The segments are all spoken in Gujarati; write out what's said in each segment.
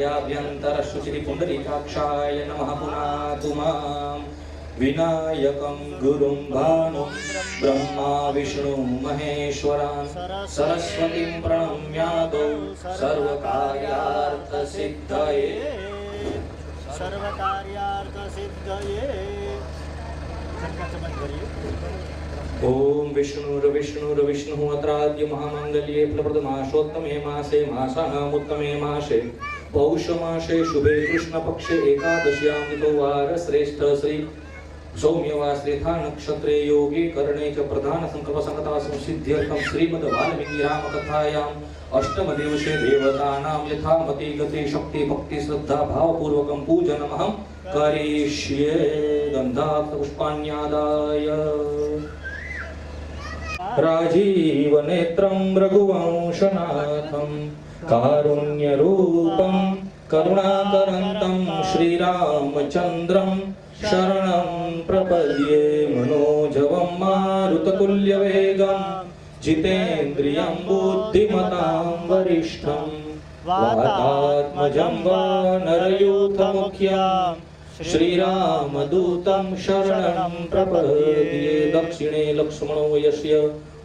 कार्याभ्यंतर शुचि पुंडरीकाक्षाय नमः पुनातु मां विनायकं गुरुं भानुं ब्रह्मा विष्णु महेश्वरान् सरस्वतीं प्रणम्यादौ सर्वकार्यार्थसिद्धये ओम विष्णुर्विष्णुर्विष्णु अत्राद्य महामंगल्ये फलप्रदमासोत्तमे मासे मासानामुत्तमे मासे पौष मासे शुभे कृष्ण पक्षे एकादश्यां दितो वार श्रेष्ठ श्री सौम्यवा श्रेथा नक्षत्रे योगी कर्णे च प्रधान संकल्प संगता संसिद्ध्यर्थं श्रीमद् वाल्मीकि राम कथायाम् अष्टम दिवसे देवतानां यथामति गति शक्ति भक्ति श्रद्धा भावपूर्वकं पूजनमहं करिष्ये गन्धात् पुष्पाण्यादाय राजीवनेत्रं रघुवंशनाथं कारुण्यरूपं करुणाकरन्तं श्रीरामचन्द्रं शरणं प्रपद्ये मनोजवं मारुततुल्यवेगं जितेन्द्रियं बुद्धिमतां वरिष्ठं वातात्मजं वानरयूथमुख्यं श्रीरामदूतं शरणं प्रपद्ये दक्षिणे लक्ष्मणो यस्य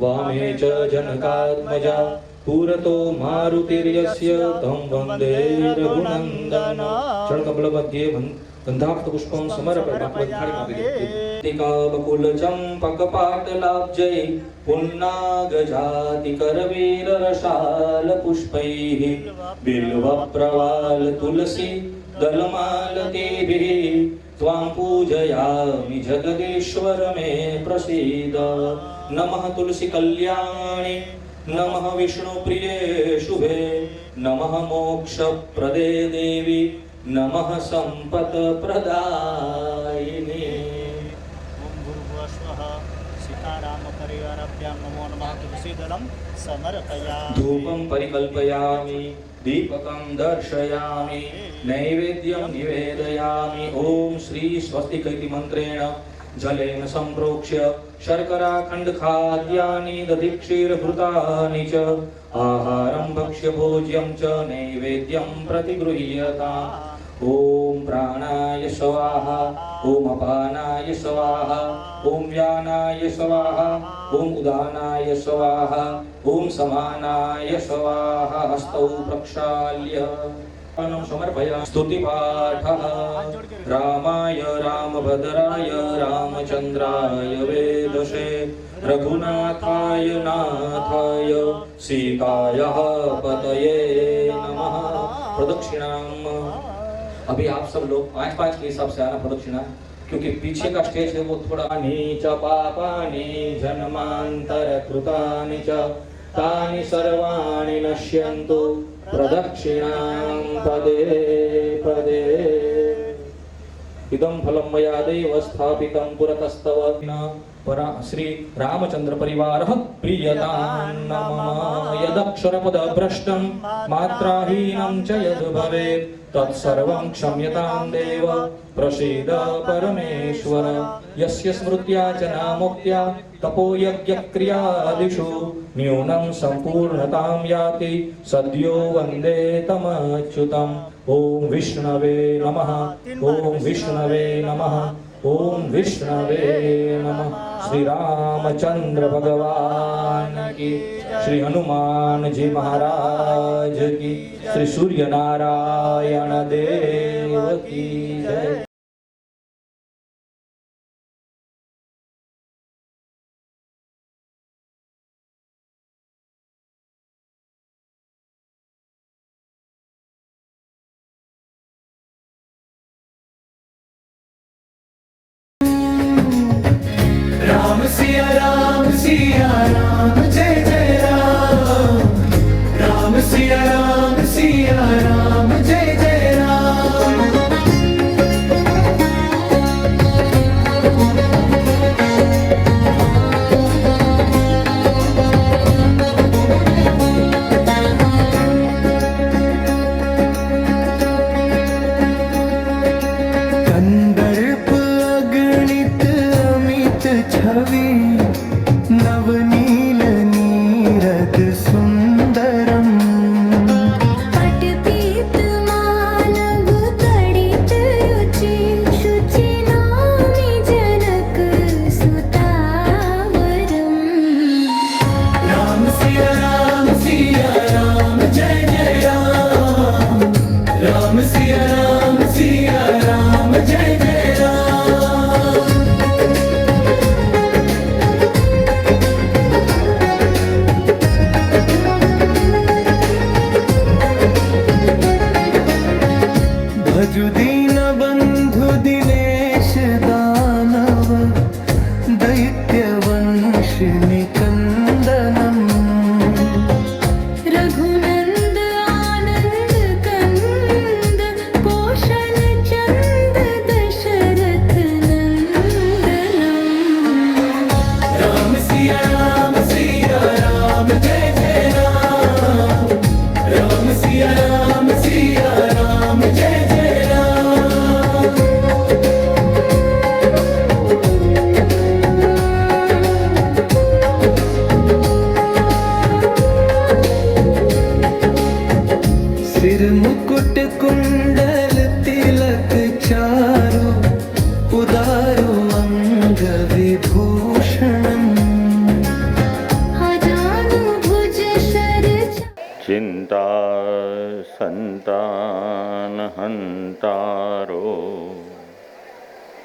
वामे च जनकात्मजा पुरतो मारुतिर्यस्य तं वन्दे रघुनन्दन चरणकमलमध्ये गन्धाक्षपुष्पं समर्पयामि बकुलचम्पकपाटलाब्जै पुन्नागजातिकरवीररसालपुष्पैः बिल्वप्रवाल तुलसी दलमालतीभिः त्वां पूजयामि जगदीश्वर मे प्रसीद नमः तुलसी कल्याणी नमः विष्णुप्रिये शुभे नमः मोक्षप्रदे देवी नमः सम्पत्प्रदायिने ओम भूर्भुवस्वः सीतारामपरिवाराभ्यां नमो नमः तुलसीदलं समर्पयामि धूपं परिकल्पयामि दीपकं दर्शयामि नैवेद्यं निवेदयामि ओम श्री स्वस्तिक इति मन्त्रेण जलेन सम्प्रोक्ष्य शर्कराखण्डखाद्यानि दधिक्षीरभृतानि च आहारं भक्ष्य भोज्यं च नैवेद्यं प्रतिगृह्यताम् ओम प्राणाय स्वाहा ओम अपानाय स्वाहा ओम व्यानाय स्वाहा ओम उदानाय स्वाहा ओम समानाय स्वाहा हस्तौ प्रक्षाल्य समर्पयामि स्तुतिपाठः रामाय रामभद्राय रामचन्द्राय वेदसे रघुनाथाय नाथाय सीताय पतये नमः प्रदक्षिणाम् अभी आप सब लोग 5-5 के हिसाब से आना प्रदक्षिणा क्योंकि पीछे का स्टेज है वो थोड़ा नीच पापानि जन्मांतर कृतानि च तानि सर्वाणि नश्यन्तु प्रदक्षिणां पदे पदे इदं फलं मया दैव स्थापितं पुरतस्तव परा श्री रामचंद्र परिवारः प्रियतां नमः यदक्षरपदभ्रष्टं मात्राहीनं च यद् भवेत् तत्सर्वं क्षम्यतां देव प्रसीद परमेश्वर यस्य स्मृत्या च नामोक्त्या तपोयज्ञक्रियादिषु न्यूनं सम्पूर्णतां याति सद्यो वन्दे तमच्युतम् ओम विष्णवे नमः ओम विष्णवे नमः ओम विष्णवे नमः श्री रामचंद्र भगवान की श्री हनुमान जी महाराज की श्री सूर्य नारायण देव की जय। राम सिया राम जय जय राम राम सिया राम जय जय राम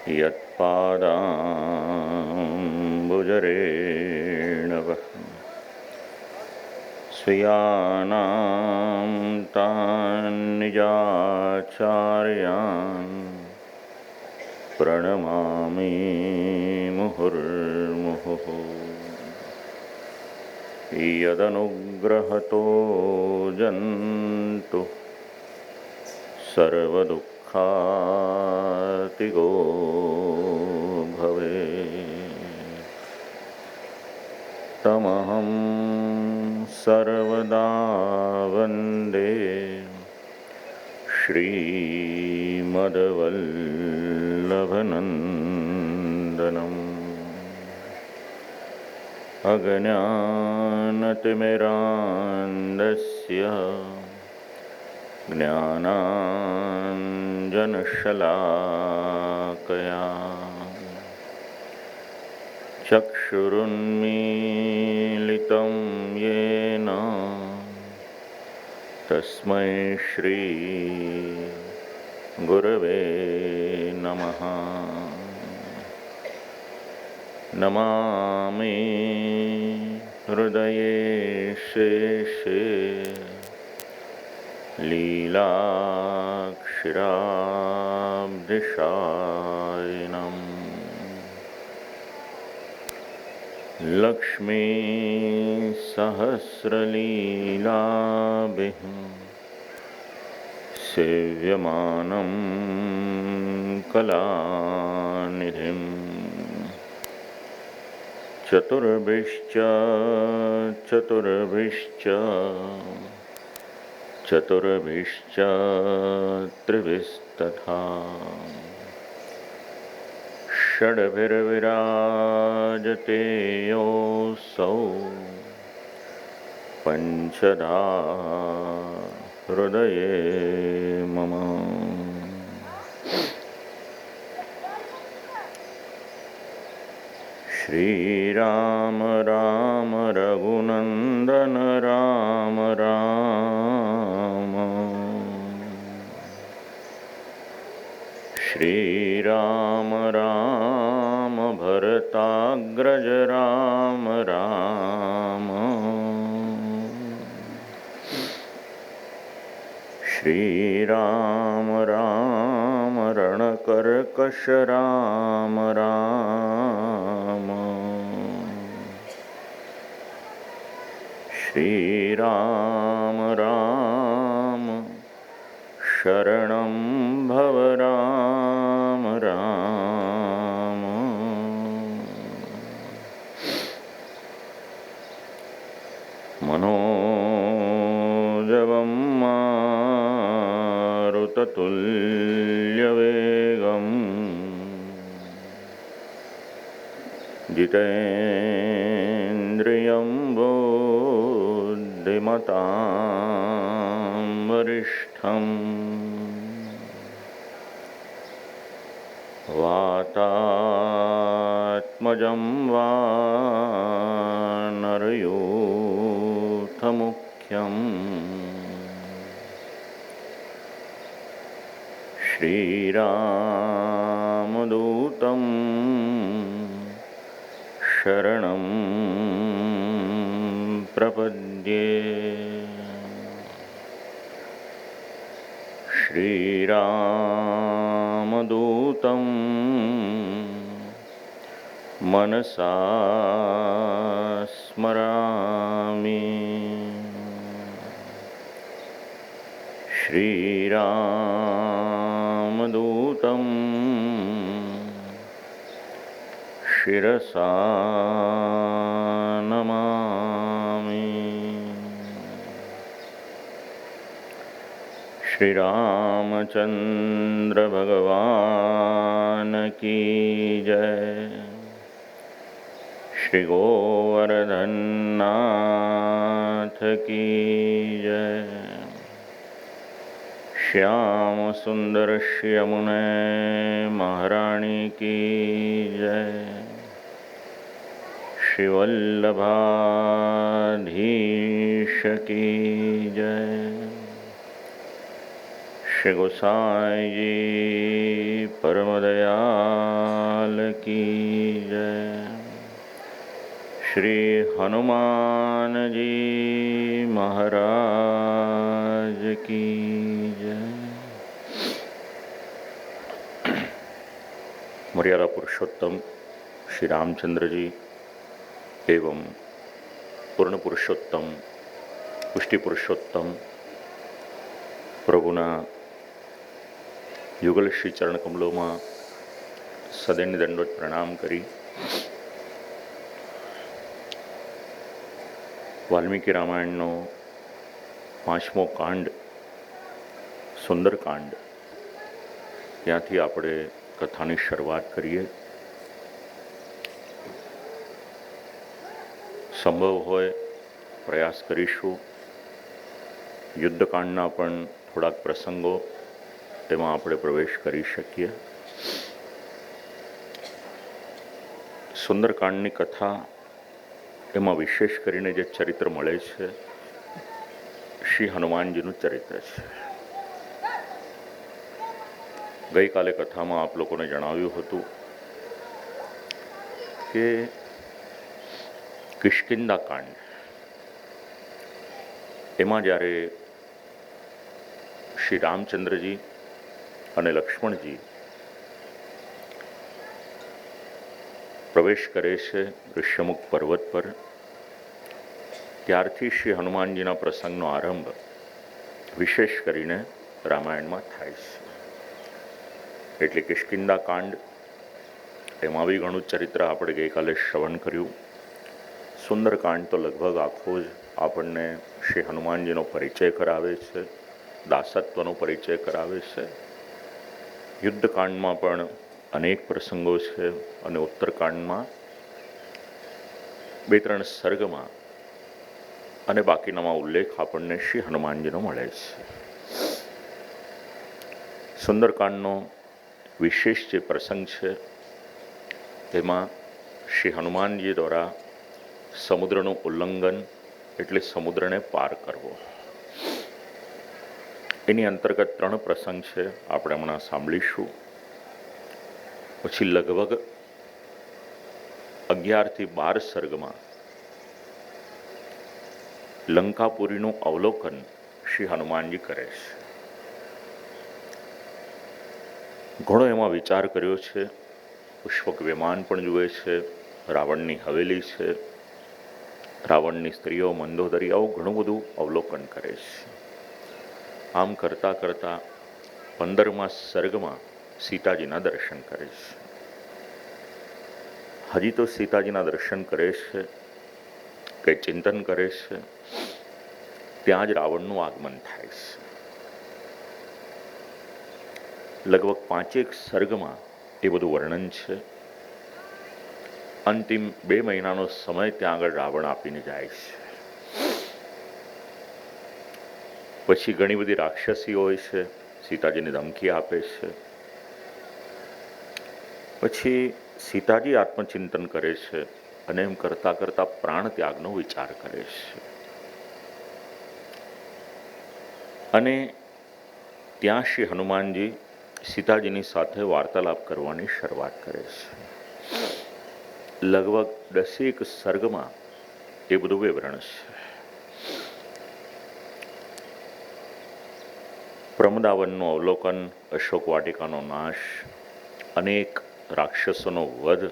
यत्पादाम्बुजरेणवः स्वीयानां तान् निजाचार्यान् प्रणमामि मुहुर्मुहुः। यदनुग्रहतो जन्तु सर्वदुःखातिगो भवे तमहं सर्वदा वन्दे श्रीमद्वल्लभनन्दनम्। अज्ञानतिमिरान्धस्य ज्ञानाञ्जनशलाकया चक्षुरुन्मीलितं येन तस्मै श्रीगुरवे नमः। नमामि हृदये शेषे लीलाक्षराब्धिशायिनम्। लक्ष्मीसहस्रलीलाभिः सेव्यमानं कलानिधिम्। चतुर्भिश्च त्रिभिस्तथा षड्भिर्विराजते योऽसौ पञ्चधा हृदये मम। श्रीराम राम रघुनन्दन राम राम। श्रीराम राम भरताग्रज राम राम। श्रीराम राम रणकर्कश राम राम। श्रीराम राम शरणं भव राम राम। मनोजवं मारुततुल्यवेगं जितेन्द्रियं बुद्धिमतां वरिष्ठम्। वातात्मजं वानरयूथमुख्यम्। श्रीरामदूतं शरणं प्रपद्ये। श्रीरामदूतं मनसा स्मरामि। श्रीरामदूतं शिरसा नमामि। श्री रामचंद्र भगवान की जय। श्री गोवर्धन नाथ की जय। श्याम सुंदर यमुने महारानी की जय। श्री वल्लभाधीश की जय। श्री गोसाई जी परम दयाल की जय। श्री हनुमानजी महाराज की जय। मर्यादा पुरुषोत्तम श्री रामचंद्र जी एवं पूर्ण पुरुषोत्तम पुष्टि पुरुषोत्तम प्रभुना યુગલ શ્રી ચરણ કમલોમાં સદૈન્ય દંડવત પ્રણામ કરી વાલ્મીકી રામાયણનો 5મો કાંડ સુંદરકાંડ ત્યાંથી આપણે કથાની શરૂઆત કરીએ. સંભવ હોય પ્રયાસ કરીશું યુદ્ધકાંડના પણ થોડાક પ્રસંગો તેમાં આપણે પ્રવેશ કરી શકીએ. સુંદરકાંડની કથા એમાં વિશેષ કરીને જે ચરિત્ર મળે છે શ્રી હનુમાનજીનું ચરિત્ર છે. ગઈકાલે કથામાં આપ લોકોને જણાવ્યું હતું કે કિષ્કિંધા કાંડ એમાં જ્યારે શ્રી રામચંદ્રજી અને લક્ષ્મણજી પ્રવેશ કરે છે ઋષ્યમુખ પર્વત પર, ત્યારથી શ્રી હનુમાનજીના પ્રસંગનો આરંભ વિશેષ કરીને રામાયણમાં થાય છે. એટલે કિષ્કિંધા કાંડ એમાં બી ઘણું ચરિત્ર આપણે ગઈકાલે શ્રવણ કર્યું. સુંદરકાંડ તો લગભગ આખો જ આપણને શ્રી હનુમાનજીનો પરિચય કરાવે છે, દાસત્વનો પરિચય કરાવે છે. યુદ્ધકાંડમાં પણ અનેક પ્રસંગો છે અને ઉત્તરકાંડમાં 2-3 સર્ગમાં અને બાકીનામાં ઉલ્લેખ આપણને શ્રી હનુમાનજીનો મળે છે. સુંદરકાંડનો વિશેષ જે પ્રસંગ છે તેમાં શ્રી હનુમાનજી દ્વારા સમુદ્રનું ઉલ્લંઘન એટલે સમુદ્રને પાર કરવો, એની અંતર્ગત 3 પ્રસંગ છે, આપણે હમણાં સાંભળીશું. પછી લગભગ 11થી 12 સર્ગમાં લંકાપુરીનું અવલોકન શ્રી હનુમાનજી કરે છે. ઘણો એમાં વિચાર કર્યો છે. પુષ્પક વિમાન પણ જુએ છે, રાવણની હવેલી છે, રાવણની સ્ત્રીઓ, મંદોદરી, આવું ઘણું બધું અવલોકન કરે છે. આમ કરતાં કરતાં 15મા સર્ગમાં સીતાજીના દર્શન કરે છે. હજી તો સીતાજીના દર્શન કરે છે, કંઈ ચિંતન કરે છે, ત્યાં જ રાવણનું આગમન થાય છે. લગભગ 5 સર્ગમાં એ બધું વર્ણન છે. અંતિમ 2 મહિનાનો સમય ત્યાં આગળ રાવણ આપીને જાય છે. પછી ઘણી બધી રાક્ષસી હોય છે, સીતાજીને ધમકી આપે છે. પછી સીતાજી આત્મચિંતન કરે છે અને એમ કરતાં કરતાં પ્રાણ ત્યાગનો વિચાર કરે છે. અને ત્યાં શ્રી હનુમાનજી સીતાજીની સાથે વાર્તાલાપ કરવાની શરૂઆત કરે છે. લગભગ 10 સર્ગમાં એ બધું વિવરણ છે. પ્રમદાવનનું અવલોકન, અશોક વાટિકાનો નાશ, અનેક રાક્ષસોનો વધ,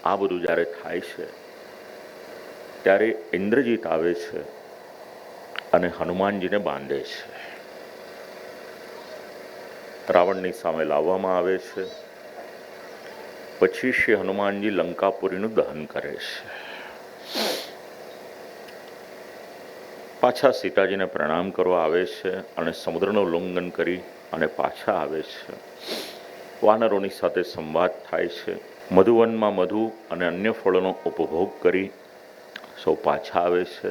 આ બધું જ્યારે થાય છે ત્યારે ઇન્દ્રજીત આવે છે અને હનુમાનજીને બાંધે છે. રાવણની સામે લાવવામાં આવે છે. પછી શ્રી હનુમાનજી લંકાપુરીનું દહન કરે છે. પાછા સીતાજીને પ્રણામ કરવા આવે છે અને સમુદ્રનું ઉલ્લંઘન કરી અને પાછા આવે છે. વાનરોની સાથે સંવાદ થાય છે. મધુવનમાં મધુ અને અન્ય ફળોનો ઉપભોગ કરી સૌ પાછા આવે છે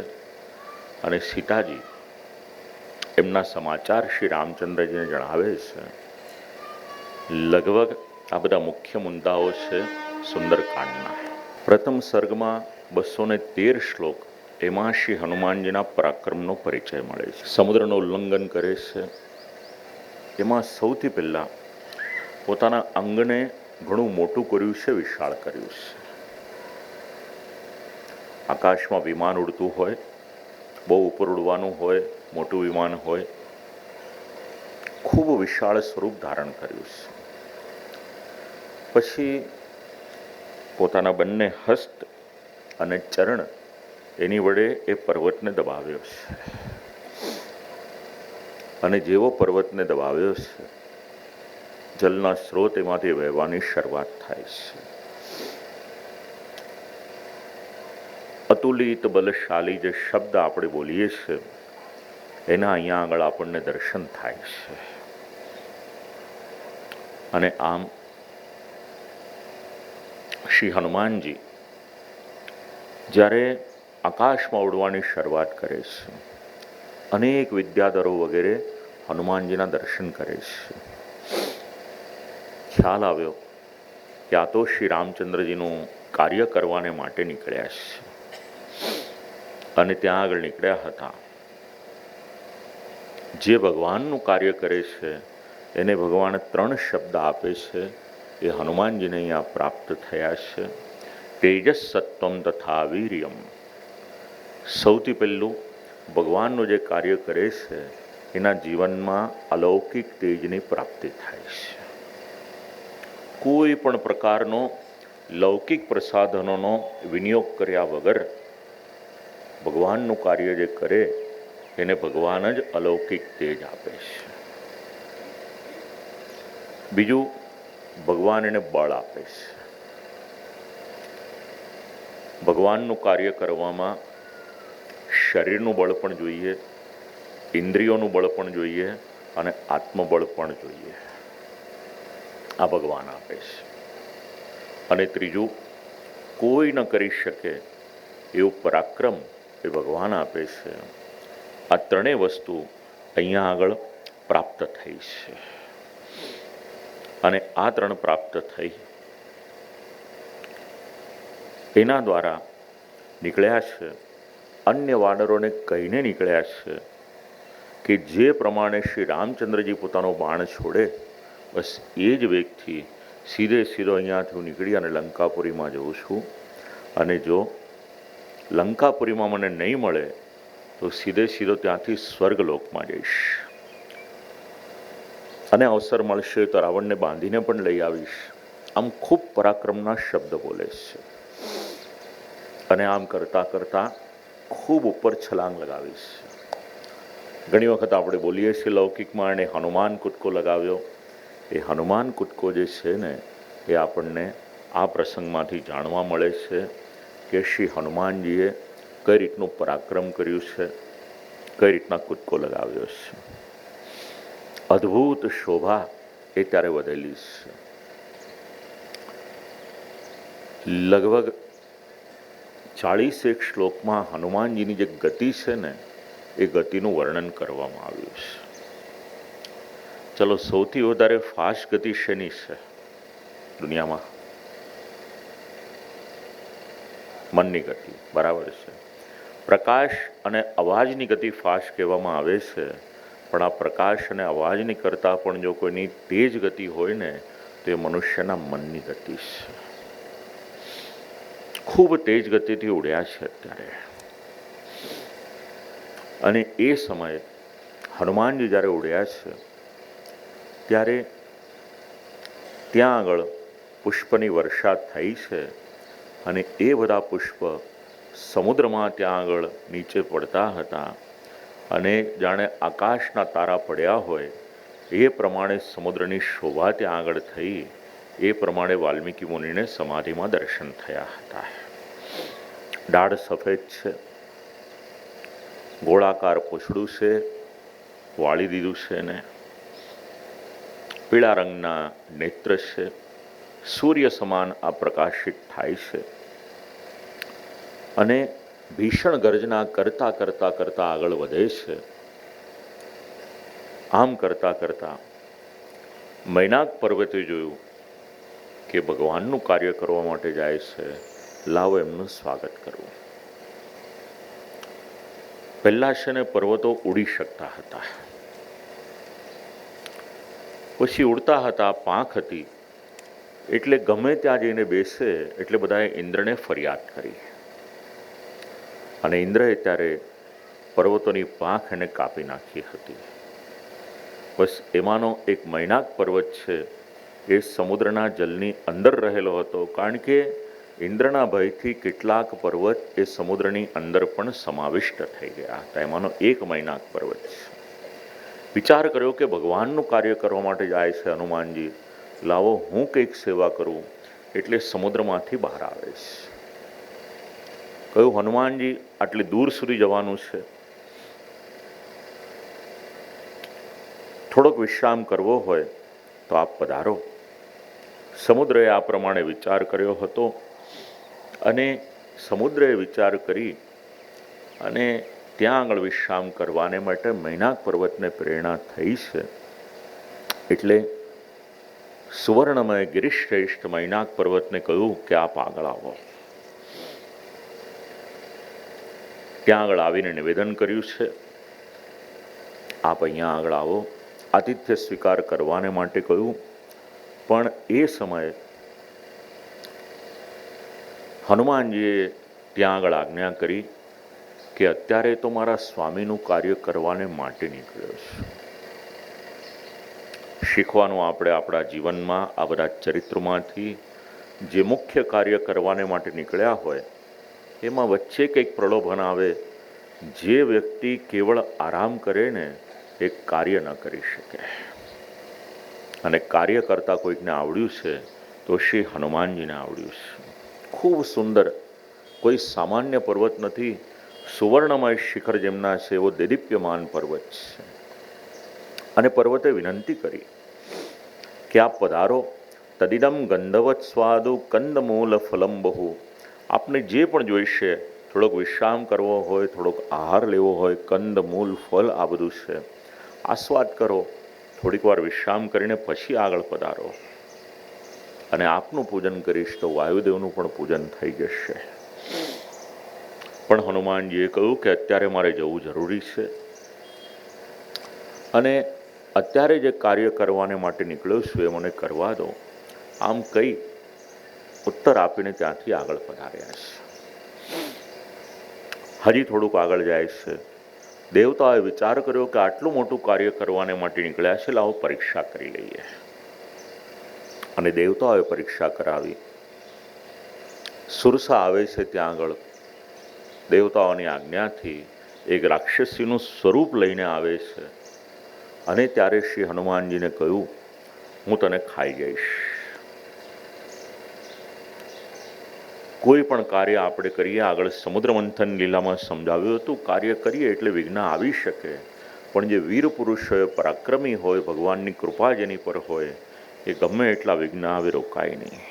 અને સીતાજી એમના સમાચાર શ્રી રામચંદ્રજીને જણાવે છે. લગભગ આ બધા મુખ્ય મુદ્દાઓ છે સુંદરકાંડના. પ્રથમ સર્ગમાં 213 શ્લોક, એમાં શ્રી હનુમાનજીના પરાક્રમનો પરિચય મળે છે. સમુદ્રનું ઉલ્લંઘન કરે છે. એમાં સૌથી પહેલાં પોતાના અંગને ઘણું મોટું કર્યું છે, વિશાળ કર્યું છે. આકાશમાં વિમાન ઉડતું હોય, બહુ ઉપર ઉડવાનું હોય, મોટું વિમાન હોય, ખૂબ વિશાળ સ્વરૂપ ધારણ કર્યું છે. પછી પોતાના બંને હસ્ત અને ચરણ એની વડે એ પર્વતને દબાવ્યો છે. અને જેવો પર્વતને દબાવ્યો છે, જલના સ્ત્રોત એમાંથી વહેવાની શરૂઆત થાય છે. અતુલિત બલશાલી જે શબ્દ આપણે બોલીએ છીએ, એના અહીંયા આગળ આપણને દર્શન થાય છે. અને આમ શ્રી હનુમાનજી જ્યારે આકાશમાં ઉડવાની શરૂઆત કરે છે, અનેક વિદ્યાધરો વગેરે હનુમાનજીના દર્શન કરે છે. ખ્યાલ આવ્યો કે આ તો શ્રી રામચંદ્રજીનું કાર્ય કરવાને માટે નીકળ્યા છે. અને ત્યાં આગળ નીકળ્યા હતા. જે ભગવાનનું કાર્ય કરે છે એને ભગવાન 3 શબ્દ આપે છે, એ હનુમાનજીને અહીંયા પ્રાપ્ત થયા છે. તેજસ સત્વમ તથા વીર્યમ. સૌથી પહેલું ભગવાનનું જે કાર્ય કરે છે એના જીવનમાં અલૌકિક તેજની પ્રાપ્તિ થાય છે. કોઈ પણ પ્રકારનો લૌકિક પ્રસાધનોનો વિનિયોગ કર્યા વગર ભગવાનનું કાર્ય જે કરે એને ભગવાન જ અલૌકિક તેજ આપે છે. બીજું, ભગવાન એને બળ આપે છે. ભગવાનનું કાર્ય કરવામાં શરીરનું બળ પણ જોઈએ, ઇન્દ્રિયોનું બળ પણ જોઈએ અને આત્મબળ પણ જોઈએ. આ ભગવાન આપે છે. અને ત્રીજું, કોઈ ન કરી શકે એવું પરાક્રમ એ ભગવાન આપે છે. આ ત્રણેય વસ્તુ અહીંયા આગળ પ્રાપ્ત થઈ છે. અને આ 3 પ્રાપ્ત થઈ એના દ્વારા નીકળ્યા છે. અન્ય વાનરોને કહીને નીકળ્યા છે કે જે પ્રમાણે શ્રી રામચંદ્રજી પોતાનો બાણ છોડે, બસ એ જ વેગથી સીધે સીધો અહીંયાથી હું નીકળી અને લંકાપુરીમાં જઉં છું. અને જો લંકાપુરીમાં મને નહીં મળે તો સીધે સીધો ત્યાંથી સ્વર્ગલોકમાં જઈશ. અને અવસર મળશે તો રાવણને બાંધીને પણ લઈ આવીશ. આમ ખૂબ પરાક્રમના શબ્દ બોલે છે. અને આમ કરતાં કરતાં ખૂબ ઉપર છલાંગ લગાવીશ. ઘણી વખત આપણે બોલીએ છીએ લૌકિકમાં, અને હનુમાન કૂદકો લગાવ્યો. એ હનુમાન કૂદકો જે છે ને, એ આપણને આ પ્રસંગમાંથી જાણવા મળે છે કે શ્રી હનુમાનજીએ કઈ રીતનું પરાક્રમ કર્યું છે, કઈ રીતના કૂદકો લગાવ્યો છે. અદ્ભુત શોભા એ ત્યારે વધેલી છે. લગભગ 40 શ્લોકમાં હનુમાનજીની જે ગતિ છે ને, એ ગતિનું વર્ણન કરવામાં આવ્યું છે. ચલો, સૌથી વધારે ફાસ્ટ ગતિ શેની છે દુનિયામાં? મનની ગતિ, બરાબર છે. પ્રકાશ અને અવાજની ગતિ ફાસ્ટ કહેવામાં આવે છે, પણ આ પ્રકાશ અને અવાજની કરતાં પણ જો કોઈની તેજ ગતિ હોય ને, તો એ મનુષ્યના મનની ગતિ છે. ખૂબ તેજ ગતિથી ઉડ્યા છે અત્યારે. અને એ સમયે હનુમાનજી જ્યારે ઉડ્યા છે ત્યારે ત્યાં આગળ પુષ્પની વર્ષા થઈ છે. અને એ બધા પુષ્પ સમુદ્રમાં ત્યાં આગળ નીચે પડતા હતા. અને જાણે આકાશના તારા પડ્યા હોય એ પ્રમાણે સમુદ્રની શોભા ત્યાં આગળ થઈ. એ પ્રમાણે વાલ્મીકી મુનિને સમાધિમાં દર્શન થયા હતા. દાઢ સફેદ છે, ગોળાકાર પૂંછડું છે, વાળી દીધું છે ને, પીળા રંગના નેત્ર છે, સૂર્ય સમાન આ પ્રકાશિત થાય છે. અને ભીષણ ગર્જના કરતા કરતા કરતા આગળ વધે છે. આમ કરતા કરતા મૈનાક પર્વતે જોયું કે ભગવાનનું કાર્ય કરવા માટે જાય છે, લાવો એમનું સ્વાગત કરવું. પહેલા છે ને પર્વતો ઉડી શકતા હતા, પછી ઉડતા હતા, પાંખ હતી, એટલે ગમે ત્યાં જઈને બેસે એટલે બધાએ ઇન્દ્રને ફરિયાદ કરી, અને ઇન્દ્રએ ત્યારે પર્વતોની પાંખ એને કાપી નાખી હતી. બસ એમાંનો એક મૈનાક પર્વત છે એ સમુદ્રના જલની અંદર રહેલો હતો, કારણ કે ઇન્દ્રના ભયથી કેટલાક પર્વત એ સમુદ્રની અંદર પણ સમાવિષ્ટ થઈ ગયા હતા. એમાંનો એક મૈનાક પર્વત છે. વિચાર કર્યો કે ભગવાનનું કાર્ય કરવા માટે જાય છે હનુમાનજી, લાવો હું કંઈક સેવા કરું. એટલે સમુદ્રમાંથી બહાર આવે છે. કહ્યું, હનુમાનજી આટલી દૂર સુધી જવાનું છે, થોડોક વિશ્રામ કરવો હોય તો આપ પધારો. સમુદ્રએ આ પ્રમાણે વિચાર કર્યો હતો, અને સમુદ્રએ વિચાર કરી અને ત્યાં આગળ વિશ્રામ કરવાને માટે મૈનાક પર્વતને પ્રેરણા થઈ છે. એટલે સુવર્ણમય ગિરિશ્રેષ્ઠ મૈનાક પર્વતને કહ્યું કે આપ આગળ આવો. ત્યાં આગળ આવીને નિવેદન કર્યું છે, આપ અહીંયા આગળ આવો. આતિથ્ય સ્વીકાર કરવાને માટે કહ્યું, પણ એ સમયે હનુમાનજીએ ત્યાં આગળ આજ્ઞા કરી કે અત્યારે તો મારા સ્વામીનું કાર્ય કરવાને માટે નીકળ્યો છું. શીખવાનું આપણે આપણા જીવનમાં આ બધા ચરિત્રોમાંથી જે મુખ્ય કાર્ય કરવાને માટે નીકળ્યા હોય એમાં વચ્ચે કંઈક પ્રલોભન આવે, જે વ્યક્તિ કેવળ આરામ કરે ને એ કાર્ય ન કરી શકે. અને કાર્ય કરતાં કોઈકને આવડ્યું છે તો શ્રી હનુમાનજીને આવડ્યું છે. ખૂબ સુંદર, કોઈ સામાન્ય પર્વત નથી. સુવર્ણમય શિખર જેમના છે એવો દેદીપ્યમાન પર્વત છે. અને પર્વતે વિનંતી કરી કે આપ પધારો. તદિદમ ગંધવત સ્વાદુ કંદમૂલ ફલમ બહુ. આપને જે પણ જોઈશે, થોડોક વિશ્રામ કરવો હોય, થોડોક આહાર લેવો હોય, કંદ મૂલ ફળ આ બધું છે, આસ્વાદ કરો. થોડીક વાર વિશ્રામ કરીને પછી આગળ પધારો, અને આપનું પૂજન કરીશ તો વાયુદેવનું પણ પૂજન થઈ જશે. પણ હનુમાનજીએ કહ્યું કે અત્યારે મારે જવું જરૂરી છે, અને અત્યારે જે કાર્ય કરવાને માટે નીકળ્યો છું એ મને કરવા દો. આમ કહી ઉત્તર આપીને ત્યાંથી આગળ પધાર્યા છે. હજી થોડુંક આગળ જાય છે. દેવતાએ વિચાર કર્યો કે આટલું મોટું કાર્ય કરવાને માટે નીકળ્યા છે, લાવો પરીક્ષા કરી લઈએ. અને દેવતાઓએ પરીક્ષા કરાવી. સુરસા આવે છે ત્યાં આગળ દેવતાઓની આજ્ઞાથી એક રાક્ષસીનું સ્વરૂપ લઈને આવે છે, અને ત્યારે શ્રી હનુમાનજીને કહ્યું, હું તને ખાઈ જઈશ. કોઈ પણ કાર્ય આપણે કરીએ, આગળ સમુદ્ર મંથન લીલામાં સમજાવ્યું હતું, કાર્ય કરીએ એટલે વિઘ્ન આવી શકે, પણ જે વીર પુરુષ હોય, પરાક્રમી હોય, ભગવાનની કૃપા જેની પર હોય, એ ગમે એટલા વિઘ્ન આવે રોકાય નહીં.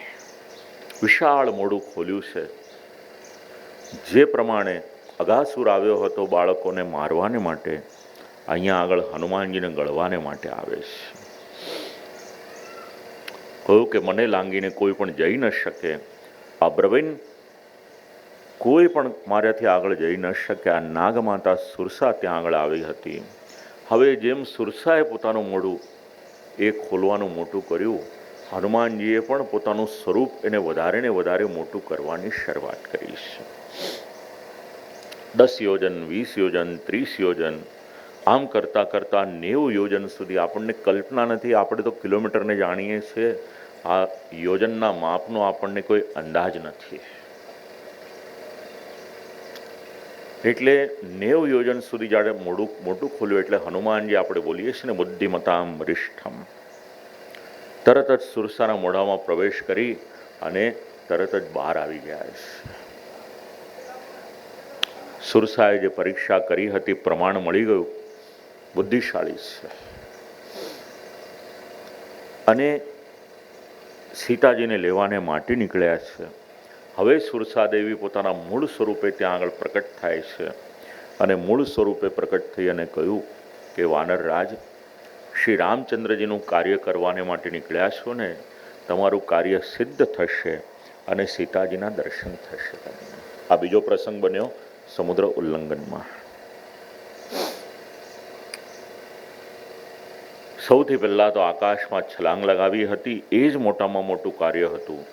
વિશાળ મોઢું ખોલ્યું છે. જે પ્રમાણે અગાસુર આવ્યો હતો બાળકોને મારવાને માટે, અહીંયા આગળ હનુમાનજીને ગળવાને માટે આવે છે. કહ્યું કે મને લાંગીને કોઈ પણ જઈ ન શકે. આ બ્રવીન કોઈ પણ મારાથી આગળ જઈ ન શકે. આ નાગમાતા સુરસા ત્યાં આગળ આવી હતી. હવે જેમ સુરસાએ પોતાનું મોઢું એ ખોલવાનું મોટું કર્યું, હનુમાનજીએ પણ પોતાનું સ્વરૂપ એને વધારે ને વધારે મોટું કરવાની શરૂઆત કરી છે. 10 યોજન, 20 યોજન, 30 યોજન, આમ કરતાં કરતાં 90 યોજન સુધી આપણને કલ્પના નથી. આપણે તો કિલોમીટરને જાણીએ છીએ, આ યોજનના માપનો આપણને કોઈ અંદાજ નથી. એટલે 90 યોજન સુધી જ્યારે મોટું ખોલ્યું એટલે હનુમાનજી આપણે બોલીએ છીએ ને, બુદ્ધિમતામ વરિષ્ઠમ, તરત જ સુરસાના મોઢામાં પ્રવેશ કરી અને તરત જ બહાર આવી ગયા છે. સુરસાએ જે પરીક્ષા કરી હતી પ્રમાણ મળી ગયું. બુદ્ધિશાળી છે. અને સીતાજીને લેવાને માટે નીકળ્યા છે. હવે સુરસા દેવી પોતાના મૂળ સ્વરૂપે ત્યાં આગળ પ્રકટ થાય છે, અને મૂળ સ્વરૂપે પ્રકટ થઈ અને કહ્યું કે વાનરરાજ, શ્રી રામચંદ્રજીનું કાર્ય કરવાને માટે નીકળ્યા છો ને, તમારું કાર્ય સિદ્ધ થશે અને સીતાજીના દર્શન થશે. આ બીજો પ્રસંગ બન્યો સમુદ્ર ઉલ્લંઘનમાં. સૌથી પહેલાં તો આકાશમાં છલાંગ લગાવી હતી, એ જ મોટામાં મોટું કાર્ય હતું.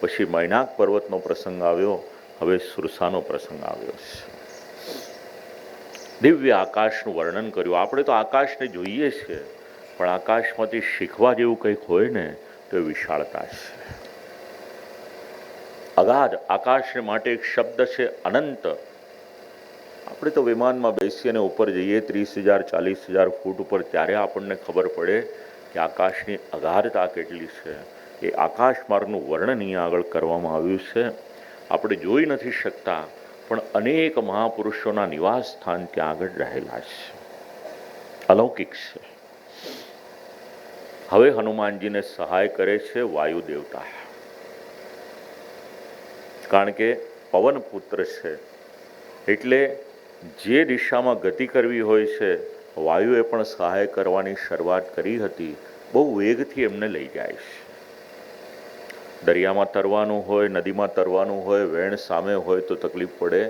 પછી મૈનાક પર્વતનો પ્રસંગ આવ્યો, હવે સુરસાનો પ્રસંગ આવ્યો છે. દિવ્ય આકાશનું વર્ણન કર્યું. આપણે તો આકાશને જોઈએ છીએ, પણ આકાશમાંથી શીખવા જેવું કંઈક હોય ને તો એ વિશાળતા છે. અગાધ આકાશને માટે એક શબ્દ છે અનંત. આપણે તો વિમાનમાં બેસી અને ઉપર જઈએ 30,000 40,000 ફૂટ ઉપર, ત્યારે આપણને ખબર પડે કે આકાશની અગાધતા કેટલી છે. એ આકાશ માર્ગનું વર્ણન અહીંયા આગળ કરવામાં આવ્યું છે. આપણે જોઈ નથી શકતા, પણ અનેક મહાપુરુષોના નિવાસ સ્થાન ત્યાં આગળ રહેલા છે, અલૌકિક છે. હવે હનુમાનજીને સહાય કરે છે વાયુ દેવતા, કારણ કે પવન પુત્ર છે. એટલે જે દિશામાં ગતિ કરવી હોય છે, વાયુએ પણ સહાય કરવાની શરૂઆત કરી હતી. બહુ વેગથી એમને લઈ જાય છે. દરિયામાં તરવાનું હોય, નદીમાં તરવાનું હોય, વેણ સામે હોય તો તકલીફ પડે,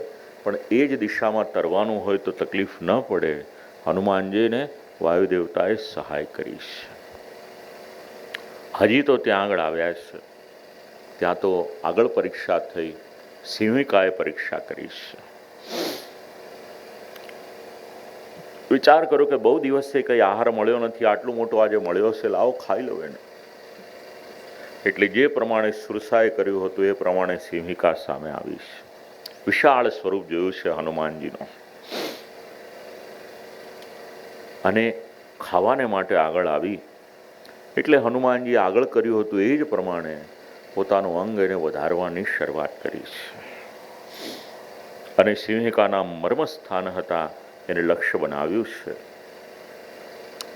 પણ એ જ દિશામાં તરવાનું હોય તો તકલીફ ન પડે. હનુમાનજીને વાયુ દેવતાએ સહાય કરી છે. હજી તો ત્યાં આગળ આવ્યા છે, ત્યાં તો આગળ પરીક્ષા થઈ, સિંહિકાએ પરીક્ષા કરી છે. વિચાર કરો કે બહુ દિવસથી કંઈ આહાર મળ્યો નથી, આટલું મોટો આજે મળ્યો છે, લાવો ખાઈ લો એને. એટલે જે પ્રમાણે સુરસાએ કર્યું હતું એ પ્રમાણે સિંહિકા સામે આવી છે. વિશાળ સ્વરૂપ જોયું છે હનુમાનજીનો, અને ખાવાને માટે આગળ આવી. એટલે હનુમાનજી આગળ કર્યું હતું એ જ પ્રમાણે પોતાનું અંગ એને વધારવાની શરૂઆત કરી છે. અને સિંહિકાના મર્મસ્થાન હતા એને લક્ષ્ય બનાવ્યું છે.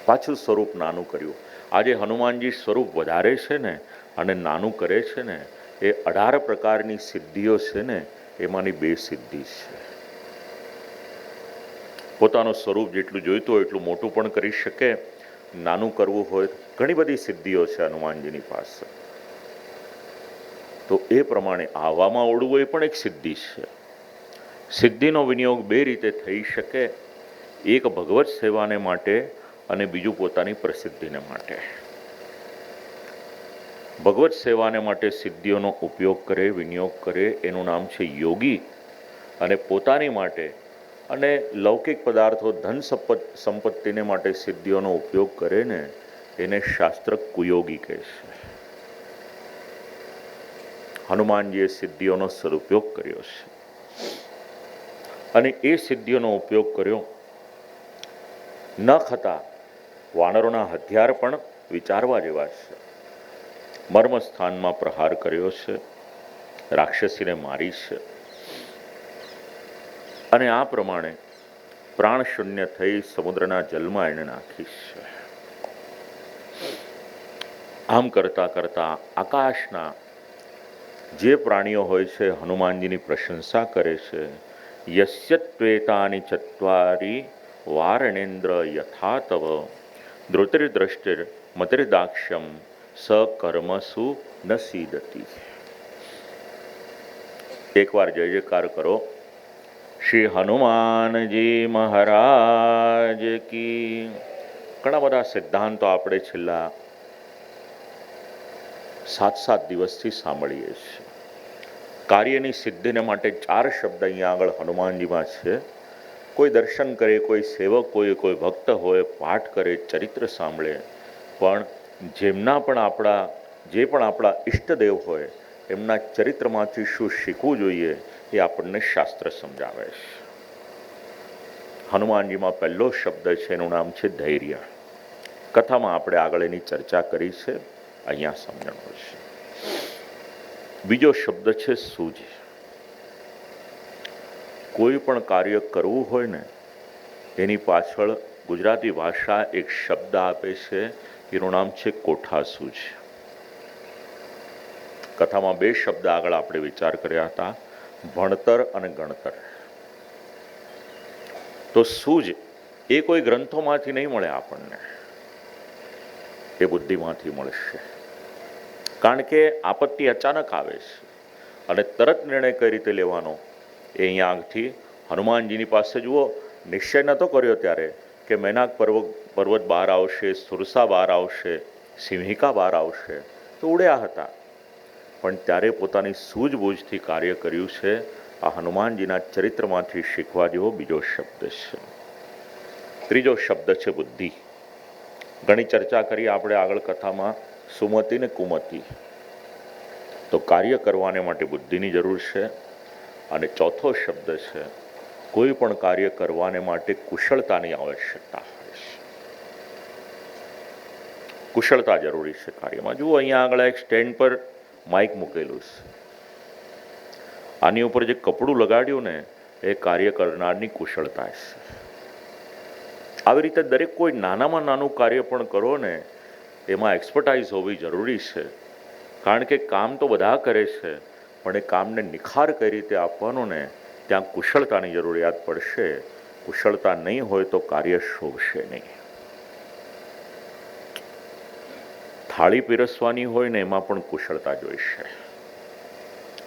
પાછું સ્વરૂપ નાનું કર્યું. આજે હનુમાનજી સ્વરૂપ વધારે છે ને અને નાનું કરે છે ને, એ 18 પ્રકારની સિદ્ધિઓ છે ને, એમાંની 2 સિદ્ધિ છે. પોતાનું સ્વરૂપ જેટલું જોઈતું હોય એટલું મોટું પણ કરી શકે, નાનું કરવું હોય, ઘણી બધી સિદ્ધિઓ છે હનુમાનજીની પાસે. તો એ પ્રમાણે આવામાં ઓળવું એ પણ એક સિદ્ધિ છે. સિદ્ધિનો વિનિયોગ 2 રીતે થઈ શકે, એક ભગવત સેવાને માટે અને બીજું પોતાની પ્રસિદ્ધિને માટે. ભગવત સેવાને માટે સિદ્ધિઓનો ઉપયોગ કરે, વિનિયોગ કરે, એનું નામ છે યોગી. અને પોતાની માટે અને લૌકિક પદાર્થો, ધન સંપત્તિને માટે સિદ્ધિઓનો ઉપયોગ કરે ને, એને શાસ્ત્ર કુયોગી કહે છે. હનુમાનજીએ સિદ્ધિઓનો સદુપયોગ કર્યો છે, અને એ સિદ્ધિઓનો ઉપયોગ કર્યો. ન ખતા વાનરોના હથિયાર પણ વિચારવા જેવા છે. મર્મ સ્થાનમાં પ્રહાર કર્યો છે, રાક્ષસીને મારી છે, અને આ પ્રમાણે પ્રાણ શૂન્ય થઈ સમુદ્રના જલમાં એને નાખી છે. આમ કરતા કરતા આકાશના જે પ્રાણીઓ હોય છે હનુમાનજીની પ્રશંસા કરે છે. યસ્યત્વેતાની ચત્વારી વારણેન્દ્ર યથા તવ ધૃતિર્દ્રષ્ટિર મતિર્દાક્ષ્યમ સકર્મસુ ન સીદતી. એકવાર જય જયકાર કરો. શ્રી હનુમાનજી મહારાજ કી. ઘણા બધા સિદ્ધાંતો આપણે છેલ્લા 7 દિવસથી સાંભળીએ છીએ. કાર્યની સિદ્ધિને માટે 4 શબ્દ અહીંયા આગળ હનુમાનજીમાં છે. કોઈ દર્શન કરે, કોઈ સેવક હોય, કોઈ ભક્ત હોય, પાઠ કરે, ચરિત્ર સાંભળે, પણ જેમના પણ જે પણ આપણા ઈષ્ટદેવ હોય એમના ચરિત્રમાંથી શું શીખવું જોઈએ એ આપણને શાસ્ત્ર સમજાવે છે. હનુમાનજીમાં પહેલો શબ્દ છે, એનું નામ છે ધૈર્ય. કથામાં આપણે આગળ એની ચર્ચા કરી છે, અહીંયા સમજણો છે. બીજો શબ્દ છે સૂઝ. કોઈ પણ કાર્ય કરવું હોય ને એની પાછળ ગુજરાતી ભાષા એક શબ્દ આપે છે, એનું નામ છે કોઠાસૂઝ. કથામાં 2 શબ્દ આગળ આપણે વિચાર કર્યા હતા, ભણતર અને ગણતર. તો સૂઝ એ કોઈ ગ્રંથોમાંથી નહીં મળે આપણને, એ બુદ્ધિમાંથી મળશે. કારણ કે આપત્તિ અચાનક આવે છે અને તરત નિર્ણય કઈ રીતે લેવાનો એ અહીંયા આગથી હનુમાનજીની પાસે જુઓ. નિશ્ચય નહોતો કર્યો ત્યારે કે મૈનાક પર્વત બહાર આવશે, સુરસા બહાર આવશે, સિંહિકા બહાર આવશે, તો ઉડ્યા હતા. પણ ત્યારે પોતાની સૂઝબૂઝથી કાર્ય કર્યું છે. આ હનુમાનજીના ચરિત્રમાંથી શીખવા જેવો બીજો શબ્દ છે. ત્રીજો શબ્દ છે બુદ્ધિ. ઘણી ચર્ચા કરી આપણે આગળ કથામાં સુમતિ ને કુમતિ. તો કાર્ય કરવાને માટે બુદ્ધિની જરૂર છે. અને ચોથો શબ્દ છે કોઈ પણ કાર્ય કરવાને માટે કુશળતાની આવશ્યકતા હોય છે. કુશળતા જરૂરી છે કાર્યમાં. જુઓ અહીંયા આગળ એક સ્ટેન્ડ પર માઇક મૂકેલું છે. આની ઉપર જે કપડું લગાડ્યું ને એ કાર્ય કરનારની કુશળતા છે. આવી રીતે દરેક કોઈ નાનામાં નાનું કાર્ય પણ કરો ને એમાં એક્સપર્ટાઇઝ હોવી જરૂરી છે. કારણ કે કામ તો બધા કરે છે, પણ એ કામને નિખાર કઈ રીતે આપવાનો ને ત્યાં કુશળતાની જરૂરિયાત પડશે. કુશળતા નહીં હોય તો કાર્ય શોભશે નહીં. થાળી પીરસવાની હોય ને એમાં પણ કુશળતા જોઈશે.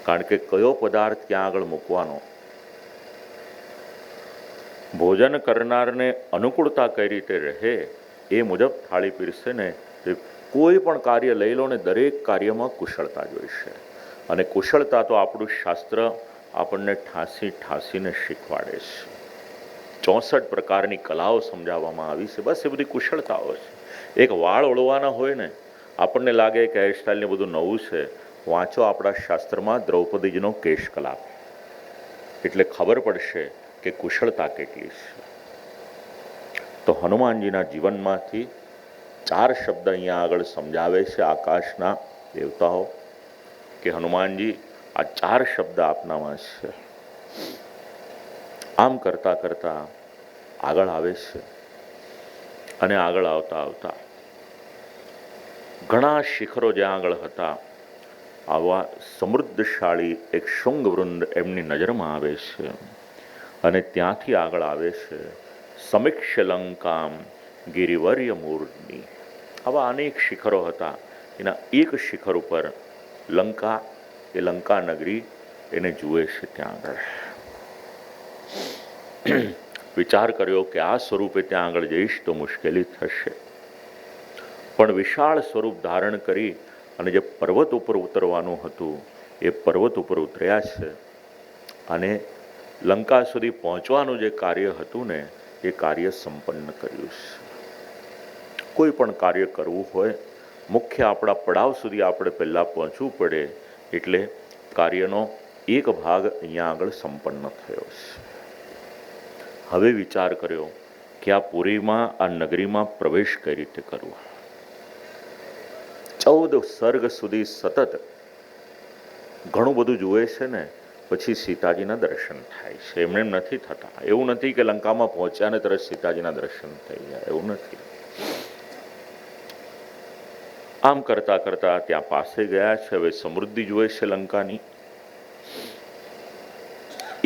કારણ કે કયો પદાર્થ ત્યાં આગળ મૂકવાનો, ભોજન કરનારને અનુકૂળતા કઈ રીતે રહે એ મુજબ થાળી પીરસે ને. કોઈ પણ કાર્ય લઈ લો ને દરેક કાર્યમાં કુશળતા જોઈશે. અને કુશળતા તો આપણું શાસ્ત્ર આપણને ઠાંસીને શીખવાડે છે. 64 પ્રકારની કલાઓ સમજાવવામાં આવી છે. બસ એ બધી કુશળતાઓ છે. એક વાળ ઓળવાના હોય ને આપણને લાગે કે હેરસ્ટાઈલને બધું નવું છે. વાંચો આપણા શાસ્ત્રમાં દ્રૌપદીજીનો કેશકલાપ, એટલે ખબર પડશે કે કુશળતા કેટલી છે. તો હનુમાનજીના જીવનમાંથી 4 શબ્દ અહીંયા આગળ સમજાવે છે આકાશના દેવતાઓ કે હનુમાનજી આ 4 શબ્દ આપનામાં છે. આમ કરતા કરતા આગળ આવે છે. અને આગળ આવતા આવતા ઘણા શિખરો જ્યાં આગળ હતા આવા સમૃદ્ધશાળી એક શૃંગવૃંદ એમની નજરમાં આવે છે. અને ત્યાંથી આગળ આવે છે સમીક્ષ લંકામ ગિરિવર્ય મૂર્ધની. આવા અનેક શિખરો હતા. એના એક શિખર ઉપર લંકા, એ લંકા નગરી એને જુએ છે. ત્યાં આગળ વિચાર કર્યો કે આ સ્વરૂપે ત્યાં આગળ જઈશ તો મુશ્કેલી થશે. પણ વિશાળ સ્વરૂપ ધારણ કરી અને જે પર્વત ઉપર ઉતરવાનું હતું એ પર્વત ઉપર ઉતર્યા છે. અને લંકા સુધી પહોંચવાનું જે કાર્ય હતું ને એ કાર્ય સંપન્ન કર્યું છે. કોઈ પણ કાર્ય કરવું હોય મુખ્ય આપણા પડાવ સુધી આપણે પહેલાં પહોંચવું પડે. એટલે કાર્યનો એક ભાગ અહીંયા આગળ સંપન્ન થયો છે. હવે વિચાર કર્યો કે આ પુરીમાં, આ નગરીમાં પ્રવેશ કઈ રીતે કરવો. 14 સર્ગ સુધી સતત ઘણું બધું જુએ છે ને પછી સીતાજીના દર્શન થાય છે. એમને એમ નથી થતા. એવું નથી કે લંકામાં પહોંચ્યા ને તરત સીતાજીના દર્શન થઈ ગયા, એવું નથી. આમ કરતા કરતા ત્યાં પાસે ગયા છે. હવે સમૃદ્ધિ જુએ છે લંકાની.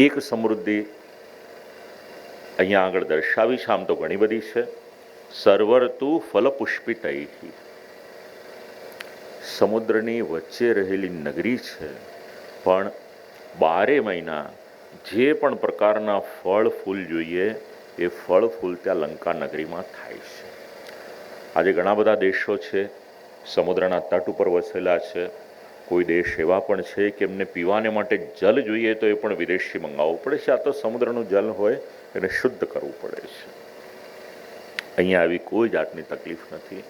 એક સમૃદ્ધિ અહીંયા આગળ દર્શાવી છે. આમ તો ઘણી બધી છે. સર્વર્તુ ફલપુષ્પિતૈ. સમુદ્રની વચ્ચે રહેલી નગરી છે, પણ 12 મહિના જે પણ પ્રકારના ફળ ફૂલ જોઈએ એ ફળ ફૂલ ત્યાં લંકા નગરીમાં થાય છે. આજે ઘણા બધા દેશો છે સમુદ્રના તટ ઉપર વસેલા છે. કોઈ દેશ એવા પણ છે કે એમને પીવાને માટે જલ જોઈએ તો એ પણ વિદેશથી મંગાવવું પડે છે. આ તો સમુદ્રનું જલ હોય એને શુદ્ધ કરવું પડે છે. અહીંયા આવી કોઈ જાતની તકલીફ નથી.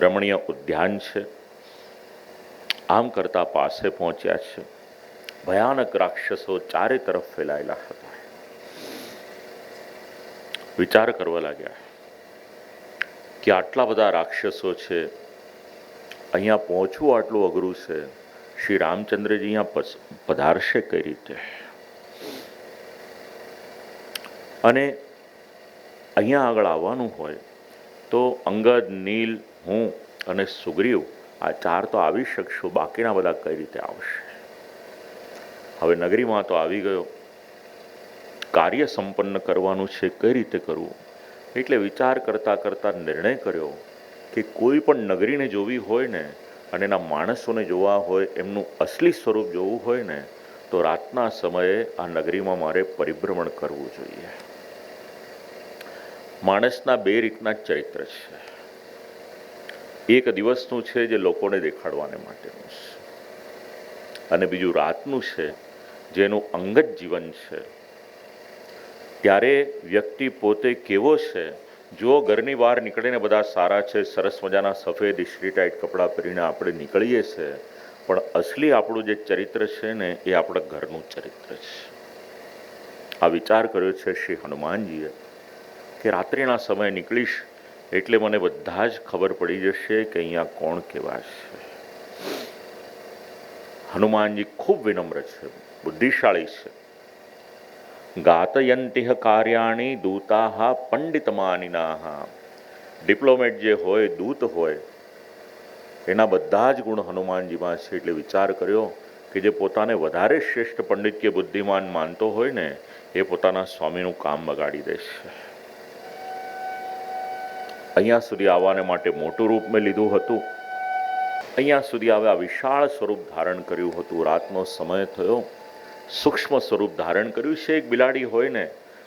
રમણીય ઉદ્યાન છે. આમ કરતા પાસે પહોંચ્યા છે. ભયાનક રાક્ષસો ચારે તરફ ફેલાયેલા હતા. વિચાર કરવા લાગ્યા કે આટલા બધા રાક્ષસો છે, અહીંયા પહોંચવું આટલું અઘરું છે. શ્રી રામચંદ્રજી અહીંયા પધારશે કઈ રીતે? અને અહીંયા આગળ આવવાનું હોય તો અંગદ, નીલ, હું અને સુગ્રીવ આ 4 તો આવી શકશો, બાકીના બધા કઈ રીતે આવશે? હવે નગરીમાં તો આવી ગયો, કાર્ય સંપન્ન કરવાનું છે, કઈ રીતે કરવું? એટલે વિચાર કરતા કરતા નિર્ણય કર્યો કે કોઈ પણ નગરીને જોવી હોય ને અને એના માણસોને જોવા હોય, એમનું અસલી સ્વરૂપ જોવું હોય ને તો રાતના સમયે આ નગરીમાં મારે પરિભ્રમણ કરવું જોઈએ. માણસના બે રીતના જ ચરિત્ર છે. એક દિવસનું છે જે લોકોને દેખાડવાને માટેનું છે, અને બીજું રાતનું છે જેનું અંગત જીવન છે. ત્યારે વ્યક્તિ પોતે કેવો છે, જો ઘરની બહાર નીકળીને બધા સારા છે, સરસ મજાના સફેદ ઇસ્ત્રી ટાઈટ કપડાં પહેરીને આપણે નીકળીએ છીએ, પણ અસલી આપણું જે ચરિત્ર છે ને એ આપણા ઘરનું ચરિત્ર છે. આ વિચાર કર્યો છે શ્રી હનુમાનજીએ કે રાત્રિના સમયે નીકળીશ એટલે મને બધા જ ખબર પડી જશે કે અહીંયા કોણ કેવા છે. હનુમાનજી ખૂબ વિનમ્ર છે, બુદ્ધિશાળી છે. ગાતયંતિહ કાર્યાણી દૂતાહ પંડિતમાનિનાહ. ડિપ્લોમેટ જે હોય, દૂત હોય, એના બધા જ ગુણ હનુમાનજીમાં છે. એટલે વિચાર કર્યો કે જે પોતાને વધારે શ્રેષ્ઠ પંડિત કે બુદ્ધિમાન માનતો હોય ને એ પોતાના સ્વામીનું કામ બગાડી દેશે. અહીંયા સુધી આવવાને માટે મોટું રૂપ મેં લીધું હતું, અહીંયા સુધી આવે આ વિશાળ સ્વરૂપ ધારણ કર્યું હતું. રાતનો સમય થયો, સૂક્ષ્મ સ્વરૂપ ધારણ કર્યું છે. એક બિલાડી હોય ને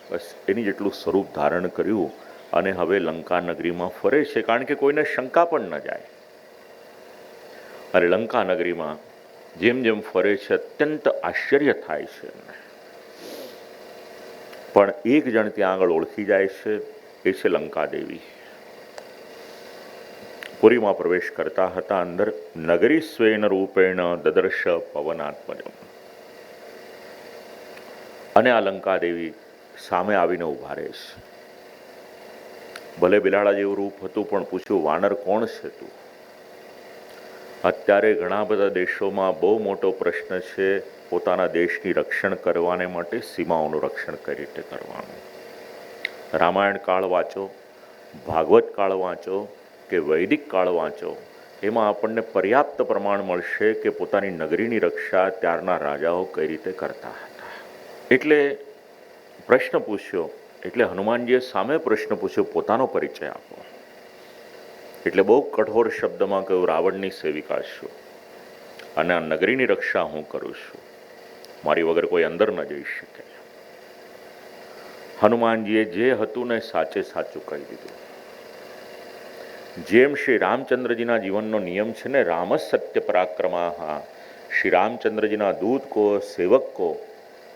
બસ એની જેટલું સ્વરૂપ ધારણ કર્યું, અને હવે લંકા નગરીમાં ફરે છે, કારણ કે કોઈને શંકા પણ ન જાય. અને લંકા નગરીમાં જેમ જેમ ફરે છે અત્યંત આશ્ચર્ય થાય છે. પણ એક જણ ત્યાં આગળ ઓળખી જાય છે, એ છે લંકાદેવી. પુરીમાં પ્રવેશ કરતા હતા, અંદર નગરી સ્વેન રૂપેણ દદર્શ પવનાત્મજમ. અને આ લંકાદેવી સામે આવીને ઊભા રહે છે. ભલે બિલાડા જેવું રૂપ હતું, પણ પૂછ્યું, વાનર કોણ છે તું? અત્યારે ઘણા બધા દેશોમાં બહુ મોટો પ્રશ્ન છે પોતાના દેશની રક્ષણ કરવાને માટે સીમાઓનું રક્ષણ કઈ રીતે કરવાનું. રામાયણ કાળ વાંચો, ભાગવત કાળ વાંચો કે વૈદિક કાળ વાંચો, એમાં આપણને પર્યાપ્ત પ્રમાણ મળશે કે પોતાની નગરીની રક્ષા ત્યારના રાજાઓ કઈ રીતે કરતા હતા. એટલે પ્રશ્ન પૂછ્યો, એટલે હનુમાનજીએ સામે પ્રશ્ન પૂછ્યો, પોતાનો પરિચય આપો. એટલે બહુ કઠોર શબ્દમાં કહ્યું, રાવણની સેવિકા છું અને આ નગરીની રક્ષા હું કરું છું, મારી વગર કોઈ અંદર ન જઈ શકે. હનુમાનજીએ જે હતું ને સાચે સાચું કહી દીધું. જેમ શ્રી રામચંદ્રજીના જીવનનો નિયમ છે ને, રામ સત્ય પરાક્રમા, શ્રી રામચંદ્રજીના દૂત કો, સેવક કો,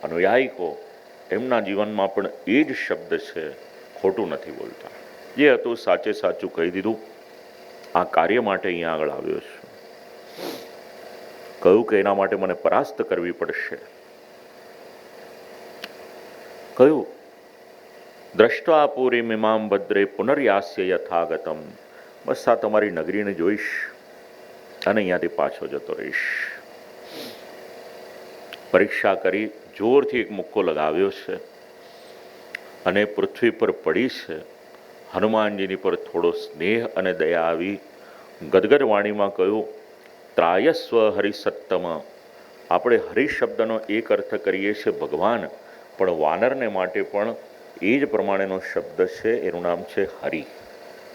અનુયાયી કો, એમના જીવનમાં પણ એ જ શબ્દ છે, ખોટું નથી બોલતા. જે હતું સાચે સાચું કહી દીધું. આ કાર્ય માટે અહીંયા આગળ આવ્યો છું. કહ્યું કે એના માટે મને પરાસ્ત કરવી પડશે. કહ્યું, દ્રષ્ટા પૂરીમ ઇમામ ભદ્રે પુનર્યાસ્ય યથાગતમ. બસ આ તમારી નગરીને જોઈશ અને અહીંયાથી પાછો જતો રહીશ. પરીક્ષા કરી જોરથી એક મુક્કો લગાવ્યો છે અને પૃથ્વી પર પડી છે. હનુમાનજીની પર થોડો સ્નેહ અને દયા આવી. ગદગદ વાણીમાં કહ્યું, ત્રાયસ્વ હરિસત્તમ. આપણે હરિ શબ્દનો એક અર્થ કરીએ છીએ ભગવાન, પણ વાનરને માટે પણ એ જ પ્રમાણેનો શબ્દ છે, એનું નામ છે હરિ.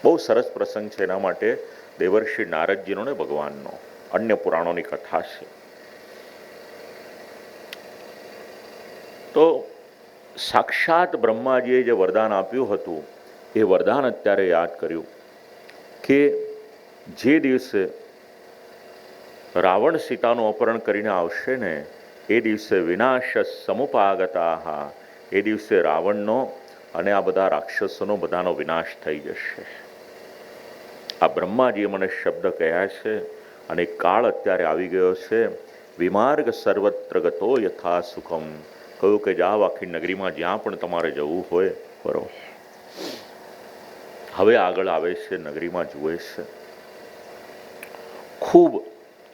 બહુ સરસ પ્રસંગ છે. એના માટે દેવર્ષિ નારદજીનો ને ભગવાનનો અન્ય પુરાણોની કથા છે. તો સાક્ષાત બ્રહ્માજીએ જે વરદાન આપ્યું હતું એ વરદાન અત્યારે યાદ કર્યું કે જે દિવસે રાવણ સીતાનું અપહરણ કરીને આવશે ને, એ દિવસે વિનાશ સમુપાગતા, એ દિવસે રાવણનો અને આ બધા રાક્ષસોનો બધાનો વિનાશ થઈ જશે. આ બ્રહ્માજીએ મને શબ્દ કહ્યા છે અને કાળ અત્યારે આવી ગયો છે. વિમાર્ગ સર્વત્ર ગતો યથા સુખમ. કહ્યું કે જાઓ આખી નગરીમાં જ્યાં પણ તમારે જવું હોય કરો. હવે આગળ આવે છે, નગરીમાં જુએ છે. ખૂબ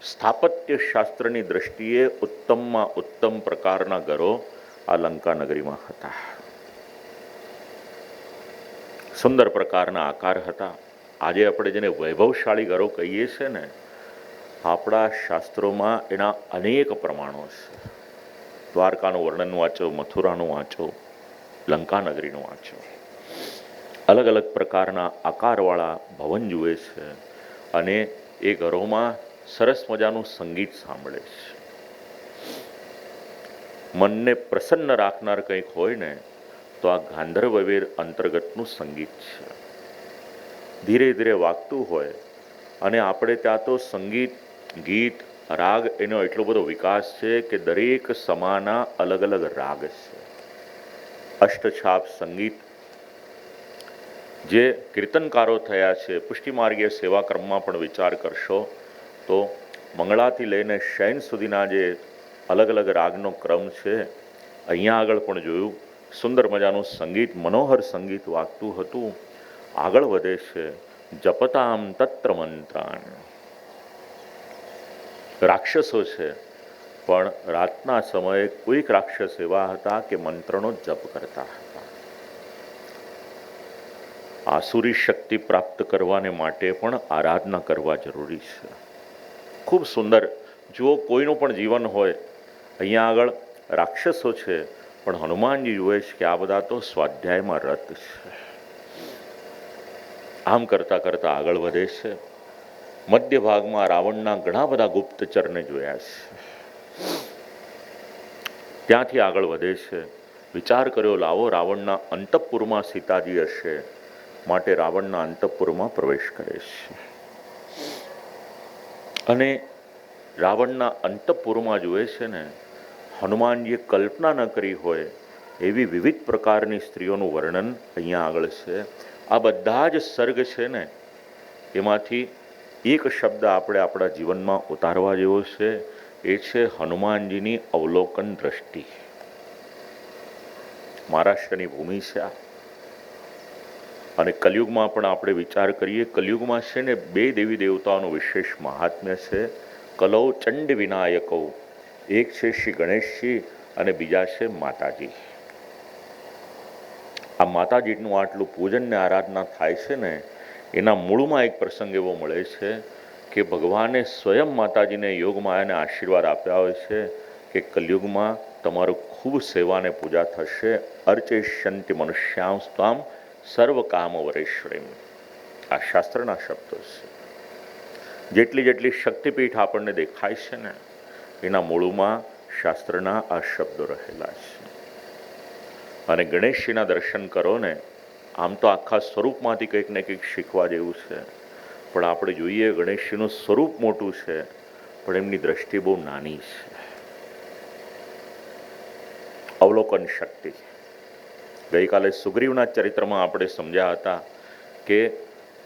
સ્થાપત્ય શાસ્ત્રની દ્રષ્ટિએ ઉત્તમમાં ઉત્તમ પ્રકારના ઘરો આ લંકા નગરીમાં હતા. સુંદર પ્રકારના આકાર હતા. આજે આપણે જેને વૈભવશાળી ઘરો કહીએ છીએ ને, આપણા શાસ્ત્રોમાં એના અનેક પ્રમાણો છે. દ્વારકાનું વર્ણન વાંચો, મથુરાનું વાંચો, લંકા નગરીનું વાંચો. અલગ અલગ પ્રકારના આકારવાળા ભવન જુએ છે અને એ ઘરોમાં સરસ મજાનું સંગીત સાંભળે છે. મનને પ્રસન્ન રાખનાર કંઈક હોય ને તો આ ગાંધર્વ વેદ અંતર્ગતનું સંગીત છે. ધીરે ધીરે વાગતું હોય અને આપણે ત્યાં તો સંગીત, ગીત, રાગ એનો એટલો બધો વિકાસ છે કે દરેક સમાના અલગ અલગ રાગ છે. અષ્ટછાપ સંગીત જે કીર્તનકારો થયા છે, પુષ્ટિમાર્ગીય સેવા ક્રમમાં પણ વિચાર કરશો તો મંગળાથી લઈને શયન સુધીના જે અલગ અલગ રાગનો ક્રમ છે, અહીંયા આગળ પણ જોયું સુંદર મજાનું સંગીત, મનોહર સંગીત વાગતું હતું. આગળ વધે છે જપતામ તત્ર મંત્રાન. રાક્ષસો છે પણ રાતના સમયે કોઈક રાક્ષસ એવા હતા કે મંત્રનો જપ કરતા હતા. આસુરી શક્તિ પ્રાપ્ત કરવાને માટે પણ આરાધના કરવા જરૂરી છે. ખૂબ સુંદર. જુઓ, કોઈનું પણ જીવન હોય, અહીંયા આગળ રાક્ષસો છે પણ હનુમાનજી જુએ છે કે આ બધા તો સ્વાધ્યાયમાં રત છે. આમ કરતા કરતા આગળ વધે છે. મધ્ય ભાગમાં રાવણના ઘણા બધા ગુપ્તચરને જોયા છે. ત્યાંથી આગળ વધે છે. વિચાર કર્યો લાવો રાવણના અંતઃપુરમાં સીતાજી હશે, માટે રાવણના અંતઃપુરમાં પ્રવેશ કરે છે. અને રાવણના અંતઃપુરમાં જુએ છે ને, હનુમાનજીએ કલ્પના ન કરી હોય એવી વિવિધ પ્રકારની સ્ત્રીઓનું વર્ણન અહીંયા આગળ છે. આ બધા જ સર્ગ છે ને, એમાંથી એક શબ્દ આપણે આપણા જીવનમાં ઉતારવા જેવો છે. એ છે હનુમાનજીની અવલોકન દ્રષ્ટિ. મહારાષ્ટ્રની ભૂમિ છે આ. અને કલયુગમાં પણ આપણે વિચાર કરીએ, કલયુગમાં છે ને 2 દેવી દેવતાઓનું વિશેષ મહાત્મ્ય છે. કલૌ ચંડ વિનાયકૌ. એક છે શ્રી ગણેશજી અને બીજા છે માતાજી. આ માતાજીનું આટલું પૂજન ને આરાધના થાય છે ને, એના મૂળમાં એક પ્રસંગ એવો મળે છે કે ભગવાને સ્વયં માતાજીને યોગમાયાને આશીર્વાદ આપ્યા હોય છે કે કલયુગમાં તમારું ખૂબ સેવાને પૂજા થશે. અર્ચેષ્યંતિ મનુષ્યાં સ્વામ સર્વ કામ વરેશ્વરીમ. આ શાસ્ત્રના શબ્દો છે. જેટલી જેટલી શક્તિપીઠ આપણને દેખાય છે ને, એના મૂળમાં શાસ્ત્રના આ શબ્દો રહેલા છે. અને ગણેશજીના દર્શન કરો ને, આમ તો આખા સ્વરૂપમાંથી કંઈક ને કંઈક શીખવા જેવું છે, પણ આપણે જોઈએ ગણેશજીનું સ્વરૂપ મોટું છે પણ એમની દ્રષ્ટિ બહુ નાની છે. અવલોકન શક્તિ. ગઈકાલે સુગ્રીવના ચરિત્રમાં આપણે સમજ્યા હતા કે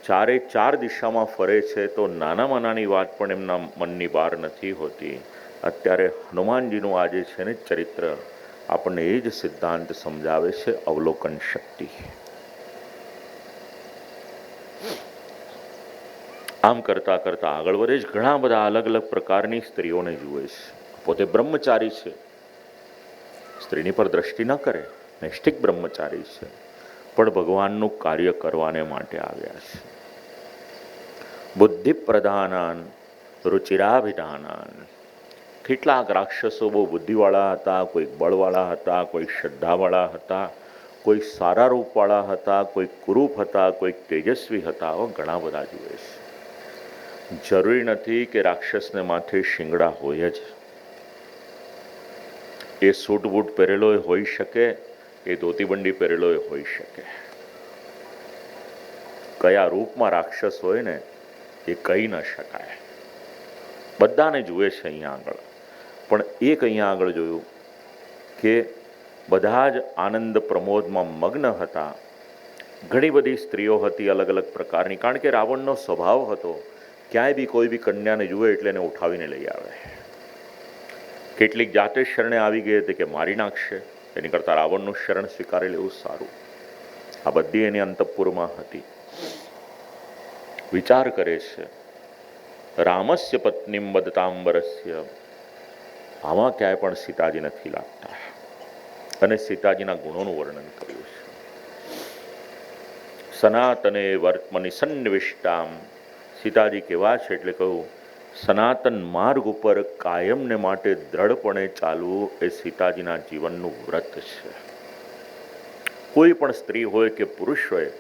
4 દિશામાં ફરે છે તો નાનામાં નાની વાત પણ એમના મનની બહાર નથી હોતી. અત્યારે હનુમાનજીનું આજે છે ને ચરિત્ર આપણને એ જ સિદ્ધાંત સમજાવે છે, અવલોકન શક્તિ. આમ કરતા કરતા આગળ વધે જ ઘણા બધા અલગ અલગ પ્રકારની સ્ત્રીઓને જુએ છે. પોતે બ્રહ્મચારી છે, સ્ત્રીની પર દ્રષ્ટિ ન કરે, નૈષ્ઠિક બ્રહ્મચારી છે, પણ ભગવાનનું કાર્ય કરવાને માટે આવ્યા છે. બુદ્ધિ પ્રધાનાન રુચિરાભિધાનાન. કેટલાક રાક્ષસો બહુ બુદ્ધિવાળા હતા, કોઈ બળવાળા હતા, કોઈ શ્રદ્ધાવાળા હતા, કોઈ સારા રૂપવાળા હતા, કોઈ કુરૂપ હતા, કોઈ તેજસ્વી હતા. આવા ઘણા બધા જુએ છે. જરૂરી નથી કે રાક્ષસને માથે શિંગડા હોય જ. એ સૂટ બૂટ પહેરેલો હોઈ શકે, એ ધોતીબંડી પહેરેલો હોઈ શકે. કયા રૂપમાં રાક્ષસ હોય ને એ કહી ન શકાય. બધાને જુએ છે અહીંયા આગળ. પણ એક અહીંયા આગળ જોયું કે બધા જ આનંદ પ્રમોદમાં મગ્ન હતા. ઘણી બધી સ્ત્રીઓ હતી અલગ અલગ પ્રકારની, કારણ કે રાવણનો સ્વભાવ હતો ક્યાંય બી કોઈ બી કન્યાને જુએ એટલે એને ઉઠાવીને લઈ આવે. કેટલીક જાતે શરણે આવી ગઈ હતી કે મારી નાખશે, એની કરતાં રાવણનું શરણ સ્વીકારી લેવું સારું. આ બધી એની અંતઃપુરમાં હતી. વિચાર કરે છે, રામસ્ય પત્નીમ વદતાંબરસ્ય. આમાં ક્યાંય પણ સીતાજી નથી લાગતા. અને સીતાજીના ગુણોનું વર્ણન કર્યું છે. સનાતને વર્તમની સન્નિવિષ્ટામ. સીતાજી કેવા છે એટલે કહ્યું, સનાતન માર્ગ ઉપર કાયમને માટે દ્રઢપણે ચાલવું એ સીતાજીના જીવનનું વ્રત છે. કોઈ પણ સ્ત્રી હોય કે પુરુષ હોય,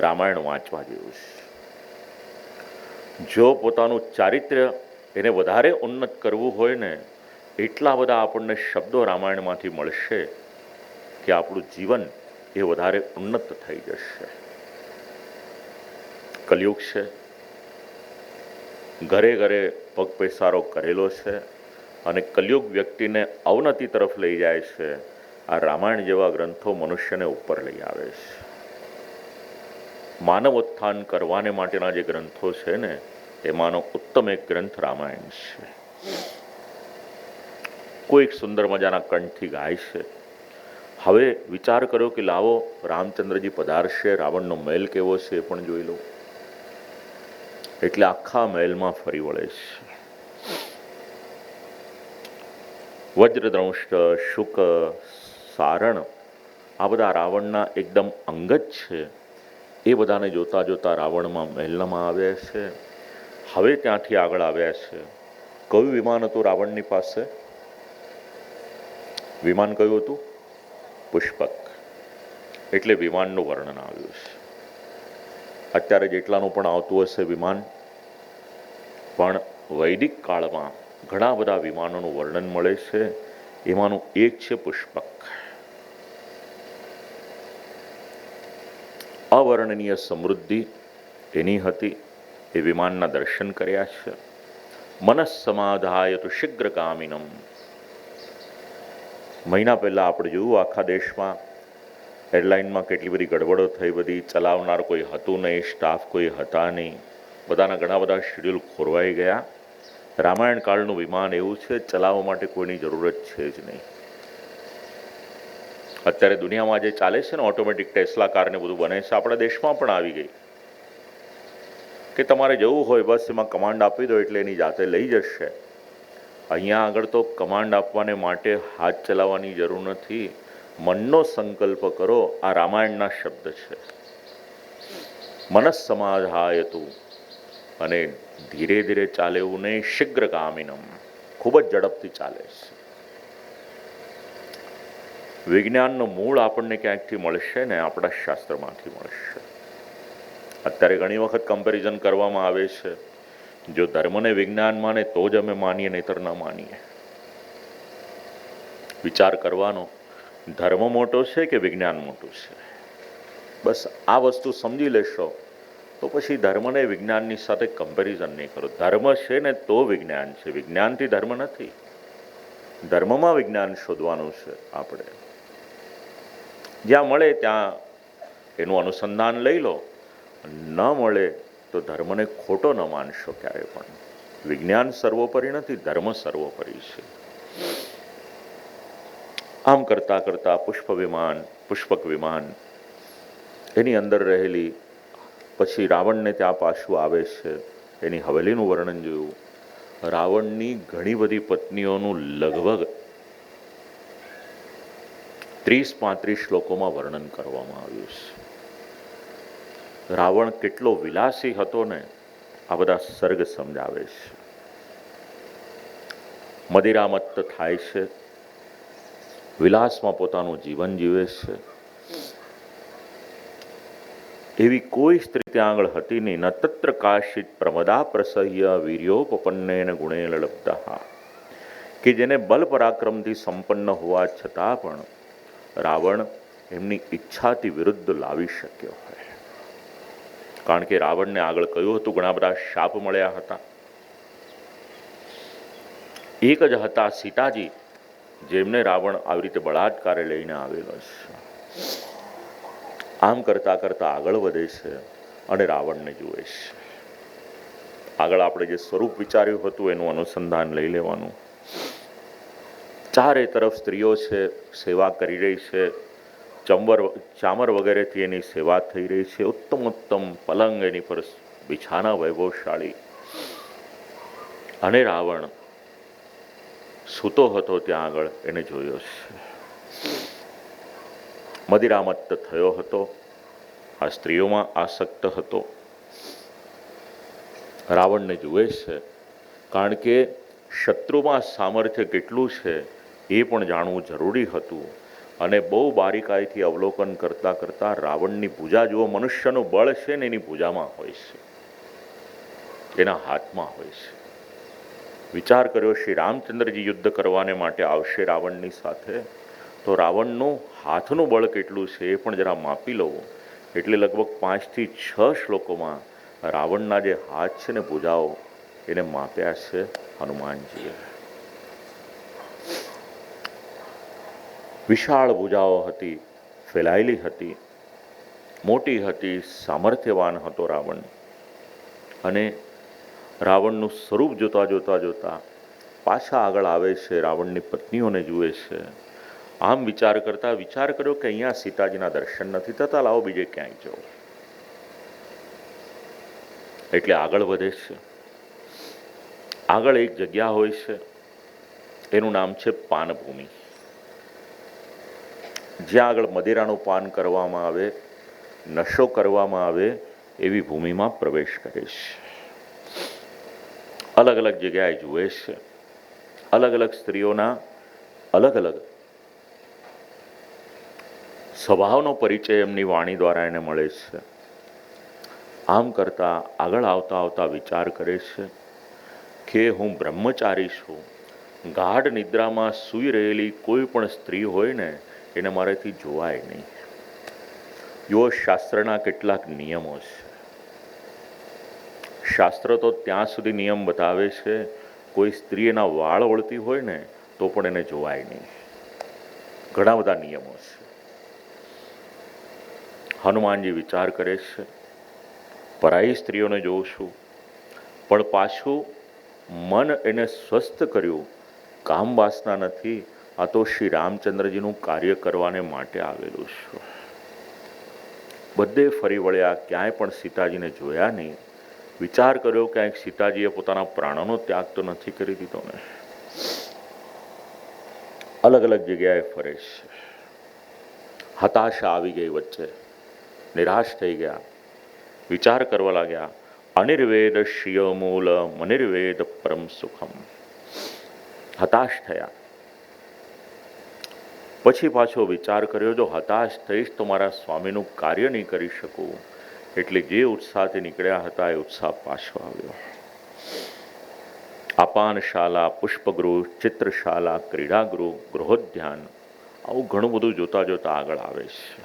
રામાયણ વાંચવા જેવું છે. જો પોતાનું ચારિત્ર્ય એને વધારે ઉન્નત કરવું હોય ને, એટલા બધા આપણને શબ્દો રામાયણમાંથી મળશે કે આપણું જીવન એ વધારે ઉન્નત થઈ જશે. કલયુગ છે, ઘરે ઘરે પગ પેસારો કરેલો છે અને કલયુગ વ્યક્તિને અવનતિ તરફ લઈ જાય છે. આ રામાયણ જેવા ગ્રંથો મનુષ્યને ઉપર લઈ આવે છે. માનવ ઉત્થાન કરવાને માટેના જે ગ્રંથો છે ને, એમાંનો ઉત્તમ એક ગ્રંથ રામાયણ છે. કોઈ સુંદર મજાના કંઠથી ગાય છે. હવે વિચાર કર્યો કે લાવો રામચંદ્રજી પધારશે, રાવણનો મહેલ કેવો છે એ પણ જોઈ લો. એટલે આખા મહેલમાં ફરી વળે છે. વજ્રદ્રંષ્ટ, શુક, સારણ આ બધા રાવણના એકદમ અંગત છે. એ બધાને જોતા જોતા રાવણમાં મહેલમાં આવ્યા છે. હવે ત્યાંથી આગળ આવ્યા છે. કયું વિમાન હતું રાવણની પાસે? વિમાન કયું હતું? પુષ્પક. એટલે વિમાનનું વર્ણન આવ્યું છે. અત્યારે જેટલાનું પણ આવતું હશે વિમાન, પણ વૈદિક કાળમાં ઘણા બધા વિમાનોનું વર્ણન મળે છે. એમાંનું એક છે પુષ્પક. અવર્ણનીય સમૃદ્ધિ એની હતી. એ વિમાનના દર્શન કર્યા છે. મનસ સમાધાયતુ શીઘ્રગામિનમ. મહિના પહેલા આપણે જોયું આખા દેશમાં એરલાઇનમાં કેટલી બધી ગડબડો થઈ. બધી ચલાવનાર કોઈ હતું નહીં, સ્ટાફ કોઈ હતા નહીં. બધાના ઘણા બધા શેડ્યુલ ખોરવાઈ ગયા. રામાયણ કાળનું વિમાન એવું છે, ચલાવવા માટે કોઈની જરૂરત છે જ નહીં. અત્યારે દુનિયામાં જે ચાલે છે ને, ઓટોમેટિક ટેસ્લા કારને બધું બને છે, આપણા દેશમાં પણ આવી ગઈ કે તમારે જવું હોય બસ એમાં કમાન્ડ આપી દો એટલે એની જાતે લઈ જશે. અહીંયા આગળ તો કમાન્ડ આપવાને માટે હાથ ચલાવવાની જરૂર નથી. મનનો સંકલ્પ કરો. આ રામાયણના શબ્દ છે. મનસ સમાધાયતુ. અને ધીરે ધીરે ચાલે એવું નહીં, શીઘ્રગામિનમ, ખૂબ જ ઝડપથી ચાલે છે. વિજ્ઞાનનું મૂળ આપણને ક્યાંકથી મળશે ને, આપણા શાસ્ત્રમાંથી મળશે. અત્યારે ઘણી વખત કમ્પેરિઝન કરવામાં આવે છે. જો ધર્મને વિજ્ઞાન માને તો જ અમે માનીએ, નહીતર ન માનીએ. વિચાર કરવાનો, ધર્મ મોટો છે કે વિજ્ઞાન મોટું છે? બસ આ વસ્તુ સમજી લેશો તો પછી ધર્મને વિજ્ઞાનની સાથે કમ્પેરિઝન નહીં કરો. ધર્મ છે ને તો વિજ્ઞાન છે, વિજ્ઞાનથી ધર્મ નથી. ધર્મમાં વિજ્ઞાન શોધવાનું છે આપણે. જ્યાં મળે ત્યાં એનું અનુસંધાન લઈ લો. ન મળે તો ધર્મને ખોટો ન માનશો ક્યારે પણ. વિજ્ઞાન સર્વોપરી નથી, ધર્મ સર્વોપરી છે. આમ કરતા કરતા પુષ્પક વિમાન એની અંદર રહેલી, પછી રાવણને ત્યાં પાછું આવે છે. એની હવેલીનું વર્ણન જોયું. રાવણની ઘણી બધી પત્નીઓનું લગભગ 30-35 શ્લોકોમાં વર્ણન કરવામાં આવ્યું છે. રાવણ કેટલો વિલાસી હતો ને, આ બધા સર્ગ સમજાવે છે. મદિરામત્ત થાય છે, વિલાસમાં પોતાનું જીવન જીવે છે. એવી કોઈ સ્ત્રી ત્યાં આગળ હતી નહીં. ન તત્ર કાશિત પ્રમદા પ્રસહ્ય વીર્યોપન્નેન ગુણેન લબ્ધા. કે જેને બલ પરાક્રમથી સંપન્ન હોવા છતાં પણ રાવણ એમની ઈચ્છાથી વિરુદ્ધ લાવી શક્યો હોય. કારણ કે રાવણને આગળ કહ્યું હતું ઘણા બધા શાપ મળ્યા હતા. એક જ હતા સીતાજી, જેમને રાવણ આવી રીતે બળાત્કારે લઈને આવેલો છે. આમ કરતા કરતા આગળ વધે છે અને રાવણને જુએ છે. આગળ આપણે જે સ્વરૂપ વિચાર્યું હતું એનું અનુસંધાન લઈ લેવાનું. ચારે તરફ સ્ત્રીઓ છે, સેવા કરી રહી છે. ચામર વગેરેથી એની સેવા થઈ રહી છે. ઉત્તમ પલંગ એની પર બિછાના વૈભવશાળી. અને રાવણ સૂતો હતો ત્યાં આગળ, એને જોયો છે. મદિરામત્ત થયો હતો, આ સ્ત્રીઓમાં આસક્ત હતો. રાવણને જુએ છે, કારણ કે શત્રુમાં સામર્થ્ય કેટલું છે એ પણ જાણવું જરૂરી હતું. અને બહુ બારીકાઈથી અવલોકન કરતા કરતા રાવણની પૂજા જુઓ. મનુષ્યનું બળ છે ને એની પૂજામાં હોય છે, એના હાથમાં હોય છે. વિચાર કર્યો શ્રી રામચંદ્રજી યુદ્ધ કરવાને માટે આવશે રાવણની સાથે, તો રાવણનું હાથનું બળ કેટલું છે એ પણ જરા માપી લો. એટલે લગભગ 5 થી 6 શ્લોકોમાં રાવણના જે હાથ છે ને ભુજાઓ એને માપ્યા છે હનુમાનજીએ. વિશાળ ભુજાઓ હતી, ફેલાયેલી હતી, મોટી હતી, સામર્થ્યવાન હતો રાવણ. અને રાવણનું સ્વરૂપ જોતા જોતા જોતા પાછા આગળ આવે છે, રાવણની પત્નીઓને જુએ છે. આમ વિચાર કર્યો કે અહીંયા સીતાજીના દર્શન નથી થતા, લાવો બીજે ક્યાંય જાઓ. એટલે આગળ વધે છે. આગળ એક જગ્યા હોય છે, એનું નામ છે પાનભૂમિ. જ્યાં આગળ મદિરાનું પાન કરવામાં આવે, નશો કરવામાં આવે એવી ભૂમિમાં પ્રવેશ કરે છે. અલગ અલગ જગ્યાએ જુએ છે. અલગ અલગ સ્ત્રીઓના અલગ અલગ સ્વભાવનો પરિચય એમની વાણી દ્વારા એને મળે છે. આમ કરતા આગળ આવતા આવતા વિચાર કરે છે કે હું બ્રહ્મચારી છું. ગાઢ નિદ્રામાં સૂઈ રહેલી કોઈ પણ સ્ત્રી હોય ને એને મારાથી જોવાય નહીં. જો શાસ્ત્રના કેટલાક નિયમો છે. શાસ્ત્ર તો ત્યાં સુધી નિયમ બતાવે છે, કોઈ સ્ત્રી એના વાળ ઓળતી હોય ને તો પણ એને જોવાય નહીં. ઘણા બધા નિયમો છે. હનુમાનજી વિચાર કરે છે, પરાઈ સ્ત્રીઓને જોઉં છું, પણ પાછું મન એને સ્વસ્થ કર્યું. કામ વાસના નથી, આ તો શ્રી રામચંદ્રજીનું કાર્ય કરવાને માટે આવેલું છું. બધે ફરી વળ્યા, ક્યાંય પણ સીતાજીને જોયા નહીં. વિચાર કર્યો ક્યાંક સીતાજીએ પોતાના પ્રાણોનો ત્યાગ તો નથી કરી દીધો ને. અલગ અલગ જગ્યાએ ફરે છે. હતાશા આવી ગઈ વચ્ચે, નિરાશ થઈ ગયા. વિચાર કરવા લાગ્યા, અનિર્વેદ શ્રિય મૂલ મનિર્વેદ પરમ સુખમ. હતાશ થયા. પછી પાછો વિચાર કર્યો, જો હતાશ થઈશ તો મારા સ્વામીનું કાર્ય નહીં કરી શકું. એટલે જે ઉત્સાહથી નીકળ્યા હતા એ ઉત્સાહ પાછો આવ્યો. અપાનશાલા, પુષ્પગૃહ, ચિત્રશાલા, ક્રીડાગૃહ, ગૃહોદ્યાન, આવું ઘણું બધું જોતા જોતા આગળ આવે છે.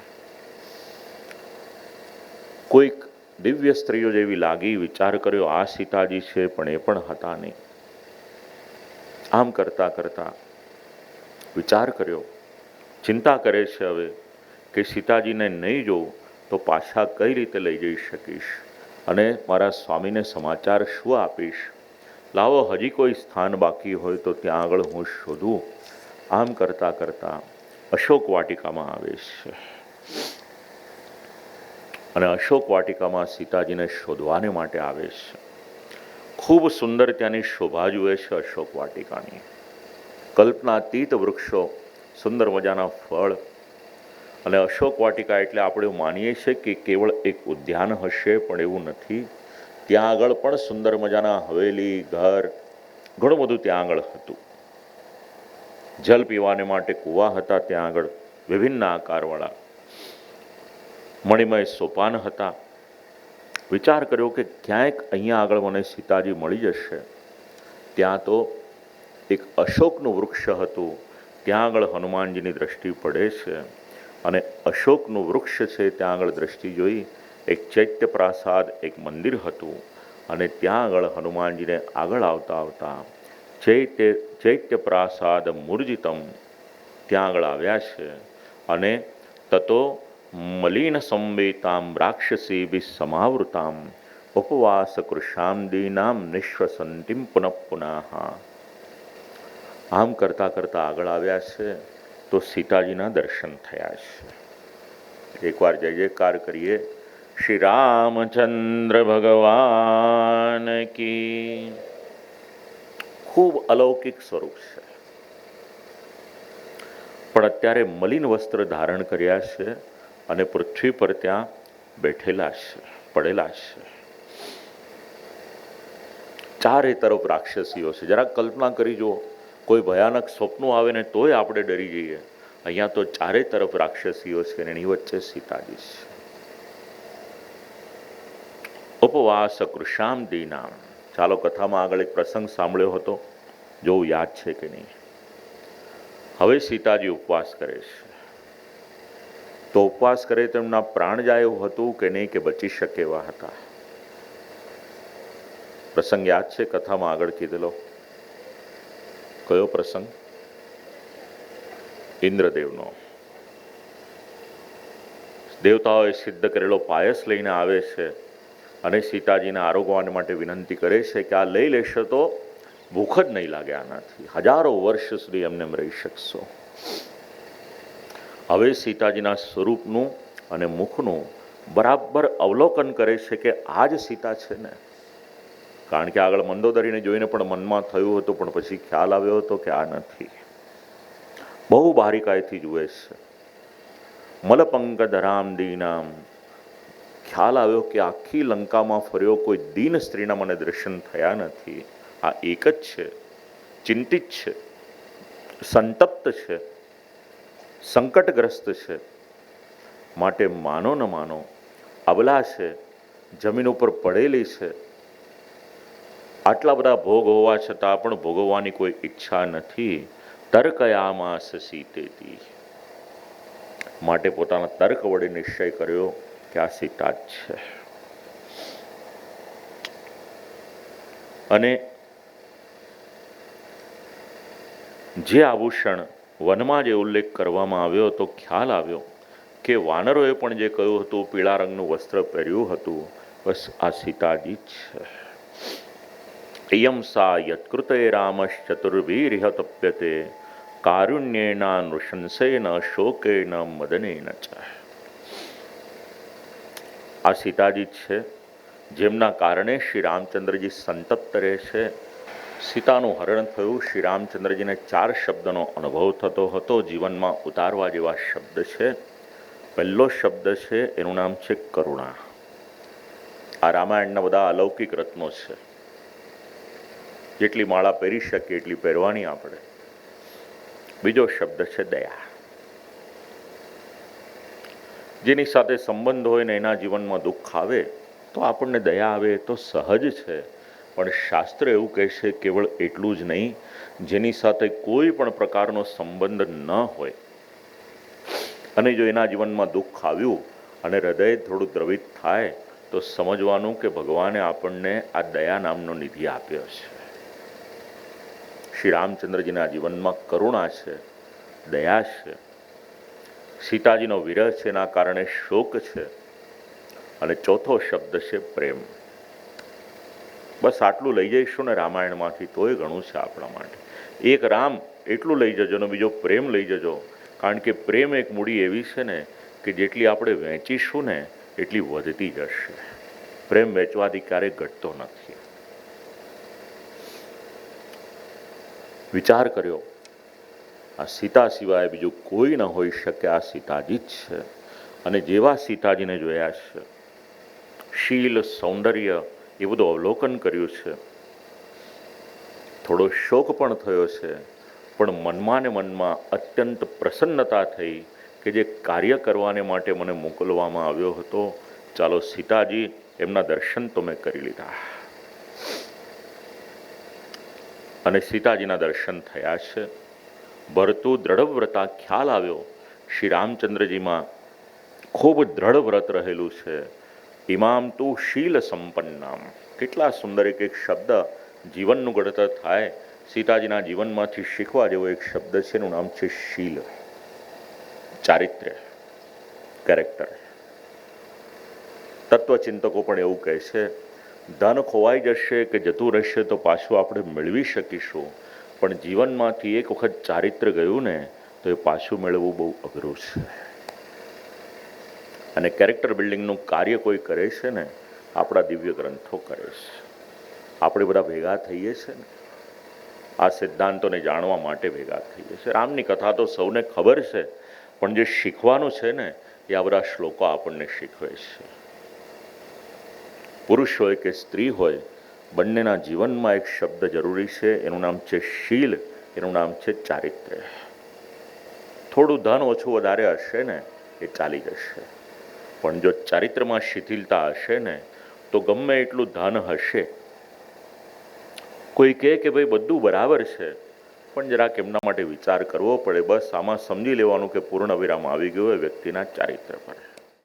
કોઈક દિવ્ય સ્ત્રીઓ જેવી લાગી. વિચાર કર્યો આ સીતાજી છે, પણ એ પણ હતા નહીં. આમ કરતા કરતા વિચાર કર્યો, ચિંતા કરે છે હવે કે સીતાજીને નહીં જોઉં તો પાછા કઈ રીતે લઈ જઈ શકીશ અને મારા સ્વામીને સમાચાર શું આપીશ. લાવો હજી કોઈ સ્થાન બાકી હોય તો ત્યાં આગળ હું શોધું. આમ કરતા કરતા અશોક વાટિકામાં આવે છે. અને અશોક વાટિકામાં સીતાજીને શોધવાને માટે આવે છે. ખૂબ સુંદર ત્યાંની શોભા જુએ છે અશોક વાટિકાની. કલ્પનાતીત વૃક્ષો, સુંદર મજાના ફળ. અને અશોક વાટિકા એટલે આપણે માનીએ છીએ કે કેવળ એક ઉદ્યાન હશે, પણ એવું નથી. ત્યાં આગળ પણ સુંદર મજાના હવેલી, ઘર, ઘણું બધું ત્યાં આગળ હતું. જલ પીવાને માટે કૂવા હતા ત્યાં આગળ, વિભિન્ન આકારવાળા. મણિમય સોપાન હતા. વિચાર કર્યો કે ક્યાંક અહીંયા આગળ મને સીતાજી મળી જશે. ત્યાં તો એક અશોકનું વૃક્ષ હતું. ત્યાં આગળ હનુમાનજીની દ્રષ્ટિ પડે છે. અને અશોકનું વૃક્ષ છે ત્યાં આગળ દ્રષ્ટિ જોઈ. એક ચૈત્ય પ્રાસાદ, એક મંદિર હતું. અને ત્યાં આગળ હનુમાનજીને આગળ આવતા આવતા ચૈત્ય પ્રાસાદ મૂર્જિતમ ત્યાં આગળ આવ્યા છે. અને તતો મલિન સંવેતામ રાક્ષસીભિ સમાવૃતામ ઉપવાસ કૃષામ દીનામ નિશ્વસંતિમ પુનઃ પુનઃ. આમ કરતા કરતા આગળ આવ્યા છે તો સીતાજીના દર્શન થયા છે. એકવાર જય જયકાર કરીએ શ્રી રામચંદ્ર ભગવાન કી. ખૂબ અલૌકિક સ્વરૂપ છે, પણ અત્યારે મલિન વસ્ત્ર ધારણ કર્યા છે અને પૃથ્વી પર ત્યાં બેઠેલા છે, પડેલા છે. ચારે તરફ રાક્ષસીઓ છે. જરા કલ્પના કરી જુઓ, કોઈ ભયાનક સ્વપ્નો આવે ને તોય આપણે ડરી જઈએ. અહીંયા તો ચારે તરફ રાક્ષસીઓ છે અને એની વચ્ચે સીતાજી છે. ઉપવાસ કૃષામ દીનામ. ચાલો કથામાં આગળ એક પ્રસંગ સાંભળ્યો હતો, જોવું યાદ છે કે નહીં. હવે સીતાજી ઉપવાસ કરે છે. તો ઉપવાસ કરે તો એમના પ્રાણ જાય એવું હતું કે નહીં, કે બચી શકે એવા હતા? પ્રસંગ યાદ છે કથામાં આગળ કીધેલો? કયો પ્રસંગ? ઇન્દ્રદેવનો. દેવતાઓએ સિદ્ધ કરેલો પાયસ લઈને આવે છે અને સીતાજીને આરોગવા માટે વિનંતી કરે છે કે આ લઈ લેશો તો ભૂખ જ નહીં લાગે, આનાથી હજારો વર્ષ સુધી એમને રહી શકશો. હવે સીતાજીના સ્વરૂપનું અને મુખનું બરાબર અવલોકન કરે છે કે આ જ સીતા છે ને. કારણ કે આગળ મંદોદરીને જોઈને પણ મનમાં થયું હતું, પણ પછી ખ્યાલ આવ્યો હતો કે આ નથી. બહુ બારીકાઈથી જુએ છે. મલપંકધરામ દીનામ. ખ્યાલ આવ્યો કે આખી લંકામાં ફર્યો, કોઈ દીન સ્ત્રીના મને દર્શન થયા નથી. આ એક જ છે, ચિંતિત છે, સંતપ્ત છે, સંકટગ્રસ્ત છે. માટે માનો ન માનો અબલા છે, જમીન ઉપર પડેલી છે. આટલા બધા ભોગ હોવા છતાં પણ ભોગવવાની કોઈ ઈચ્છા નથી. તર્કયામાસ સીતેતી. માટે પોતાના તર્ક વડે નિશ્ચય કર્યો કે આ સીતા જ છે. અને જે આભૂષણ વનમાં જે ઉલ્લેખ કરવામાં આવ્યો હતો, ખ્યાલ આવ્યો કે વાનરોએ પણ જે કહ્યું હતું, પીળા રંગનું વસ્ત્ર પહેર્યું હતું, બસ આ સીતાજી જ છે. ઇયં સા યત્કૃતે રામશ્ચતુર્ભીરિહ તપ્યતે કારુણ્યેન નૃશંસેન શોકેન મદનેન ચ. આ સીતાજી જ છે જેમના કારણે શ્રી રામચંદ્રજી સંતપ્ત રહે છે. સીતાનું હરણ થયું. શ્રી રામચંદ્રજીને 4 શબ્દનો અનુભવ થતો હતો, જીવનમાં ઉતારવા જેવા શબ્દ છે. પહેલો શબ્દ છે એનું નામ છે કરુણા. આ રામાયણના બધા અલૌકિક રત્નો છે. જેટલી માળા પહેરી શકીએ એટલી પહેરવાની આપણે. બીજો શબ્દ છે દયા. જેની સાથે સંબંધ હોય ને એના જીવનમાં દુઃખ આવે તો આપણને દયા આવે તો સહજ છે. પણ શાસ્ત્ર એવું કહે છે કેવળ એટલું જ નહીં, જેની સાથે કોઈ પણ પ્રકારનો સંબંધ ન હોય અને જો એના જીવનમાં દુઃખ આવ્યું અને હૃદય થોડું દ્રવિત થાય તો સમજવાનું કે ભગવાને આપણને આ દયા નામનો નિધિ આપ્યો છે. શ્રી રામચંદ્રજીના જીવનમાં કરુણા છે, દયા છે. સીતાજીનો વિરહ છે, એના કારણે શોક છે. અને ચોથો શબ્દ છે પ્રેમ. બસ આટલું લઈ જઈશું ને રામાયણમાંથી તોય ઘણું છે આપણા માટે. એક રામ એટલું લઈ જજો ને બીજો પ્રેમ લઈ જજો. કારણ કે પ્રેમ એક મૂડી એવી છે ને કે જેટલી આપણે વહેંચીશું ને એટલી વધતી જશે. પ્રેમ વેચવાથી ક્યારેય ઘટતો નથી. વિચાર કર્યો, આ સીતા સિવાય બીજું કોઈ ન હોઈ શકે, આ સીતાજી જ છે. અને જેવા સીતાજીને જોયા છે, શીલ, સૌંદર્ય એ બધું અવલોકન કર્યું છે. થોડો શોક પણ થયો છે, પણ મનમાં ને મનમાં અત્યંત પ્રસન્નતા થઈ કે જે કાર્ય કરવાને માટે મને મોકલવામાં આવ્યો હતો, ચાલો સીતાજી એમના દર્શન તો મેં કરી લીધા. અને સીતાજીના દર્શન થયા છે. ભરતું દ્રઢ વ્રતા ખ્યાલ આવ્યો. શ્રી રામચંદ્રજીમાં ખૂબ દ્રઢ વ્રત રહેલું છે. ઇમામ તું શીલ સંપન્નામ. કેટલા સુંદર એક એક શબ્દ જીવનનું ઘડતર થાય. સીતાજીના જીવનમાંથી શીખવા જેવો એક શબ્દ છે, એનું નામ છે શીલ. ચારિત્ર્ય, કેરેક્ટર. તત્વચિંતકો પણ એવું કહે છે, ધન ખોવાઈ જશે કે જતું રહેશે તો પાછું આપણે મેળવી શકીશું, પણ જીવનમાંથી એક વખત ચારિત્ર્ય ગયું ને તો એ પાછું મેળવવું બહુ અઘરું છે. અને કેરેક્ટર બિલ્ડિંગનું કાર્ય કોઈ કરે છે ને, આપણા દિવ્ય ગ્રંથો કરે છે. આપણે બધા ભેગા થઈએ છીએ ને આ સિદ્ધાંતોને જાણવા માટે ભેગા થઈએ છીએ. રામની કથા તો સૌને ખબર છે, પણ જે શીખવાનું છે ને એ આ બધા શ્લોકો આપણને શીખવે છે. પુરુષ હોય કે સ્ત્રી હોય, બંનેના જીવનમાં એક શબ્દ જરૂરી છે, એનું નામ છે શીલ, એનું નામ છે ચારિત્ર્ય. થોડું ધન ઓછું વધારે હશે ને એ ચાલી જશે, પણ જો ચારિત્ર્યમાં શિથિલતા હશે ને તો ગમે એટલું ધન હશે, કોઈ કહે કે ભાઈ બધું બરાબર છે પણ જરાક એમના માટે વિચાર કરવો પડે. બસ આમાં સમજી લેવાનું કે પૂર્ણ વિરામ આવી ગયો એ વ્યક્તિના ચારિત્ર પર.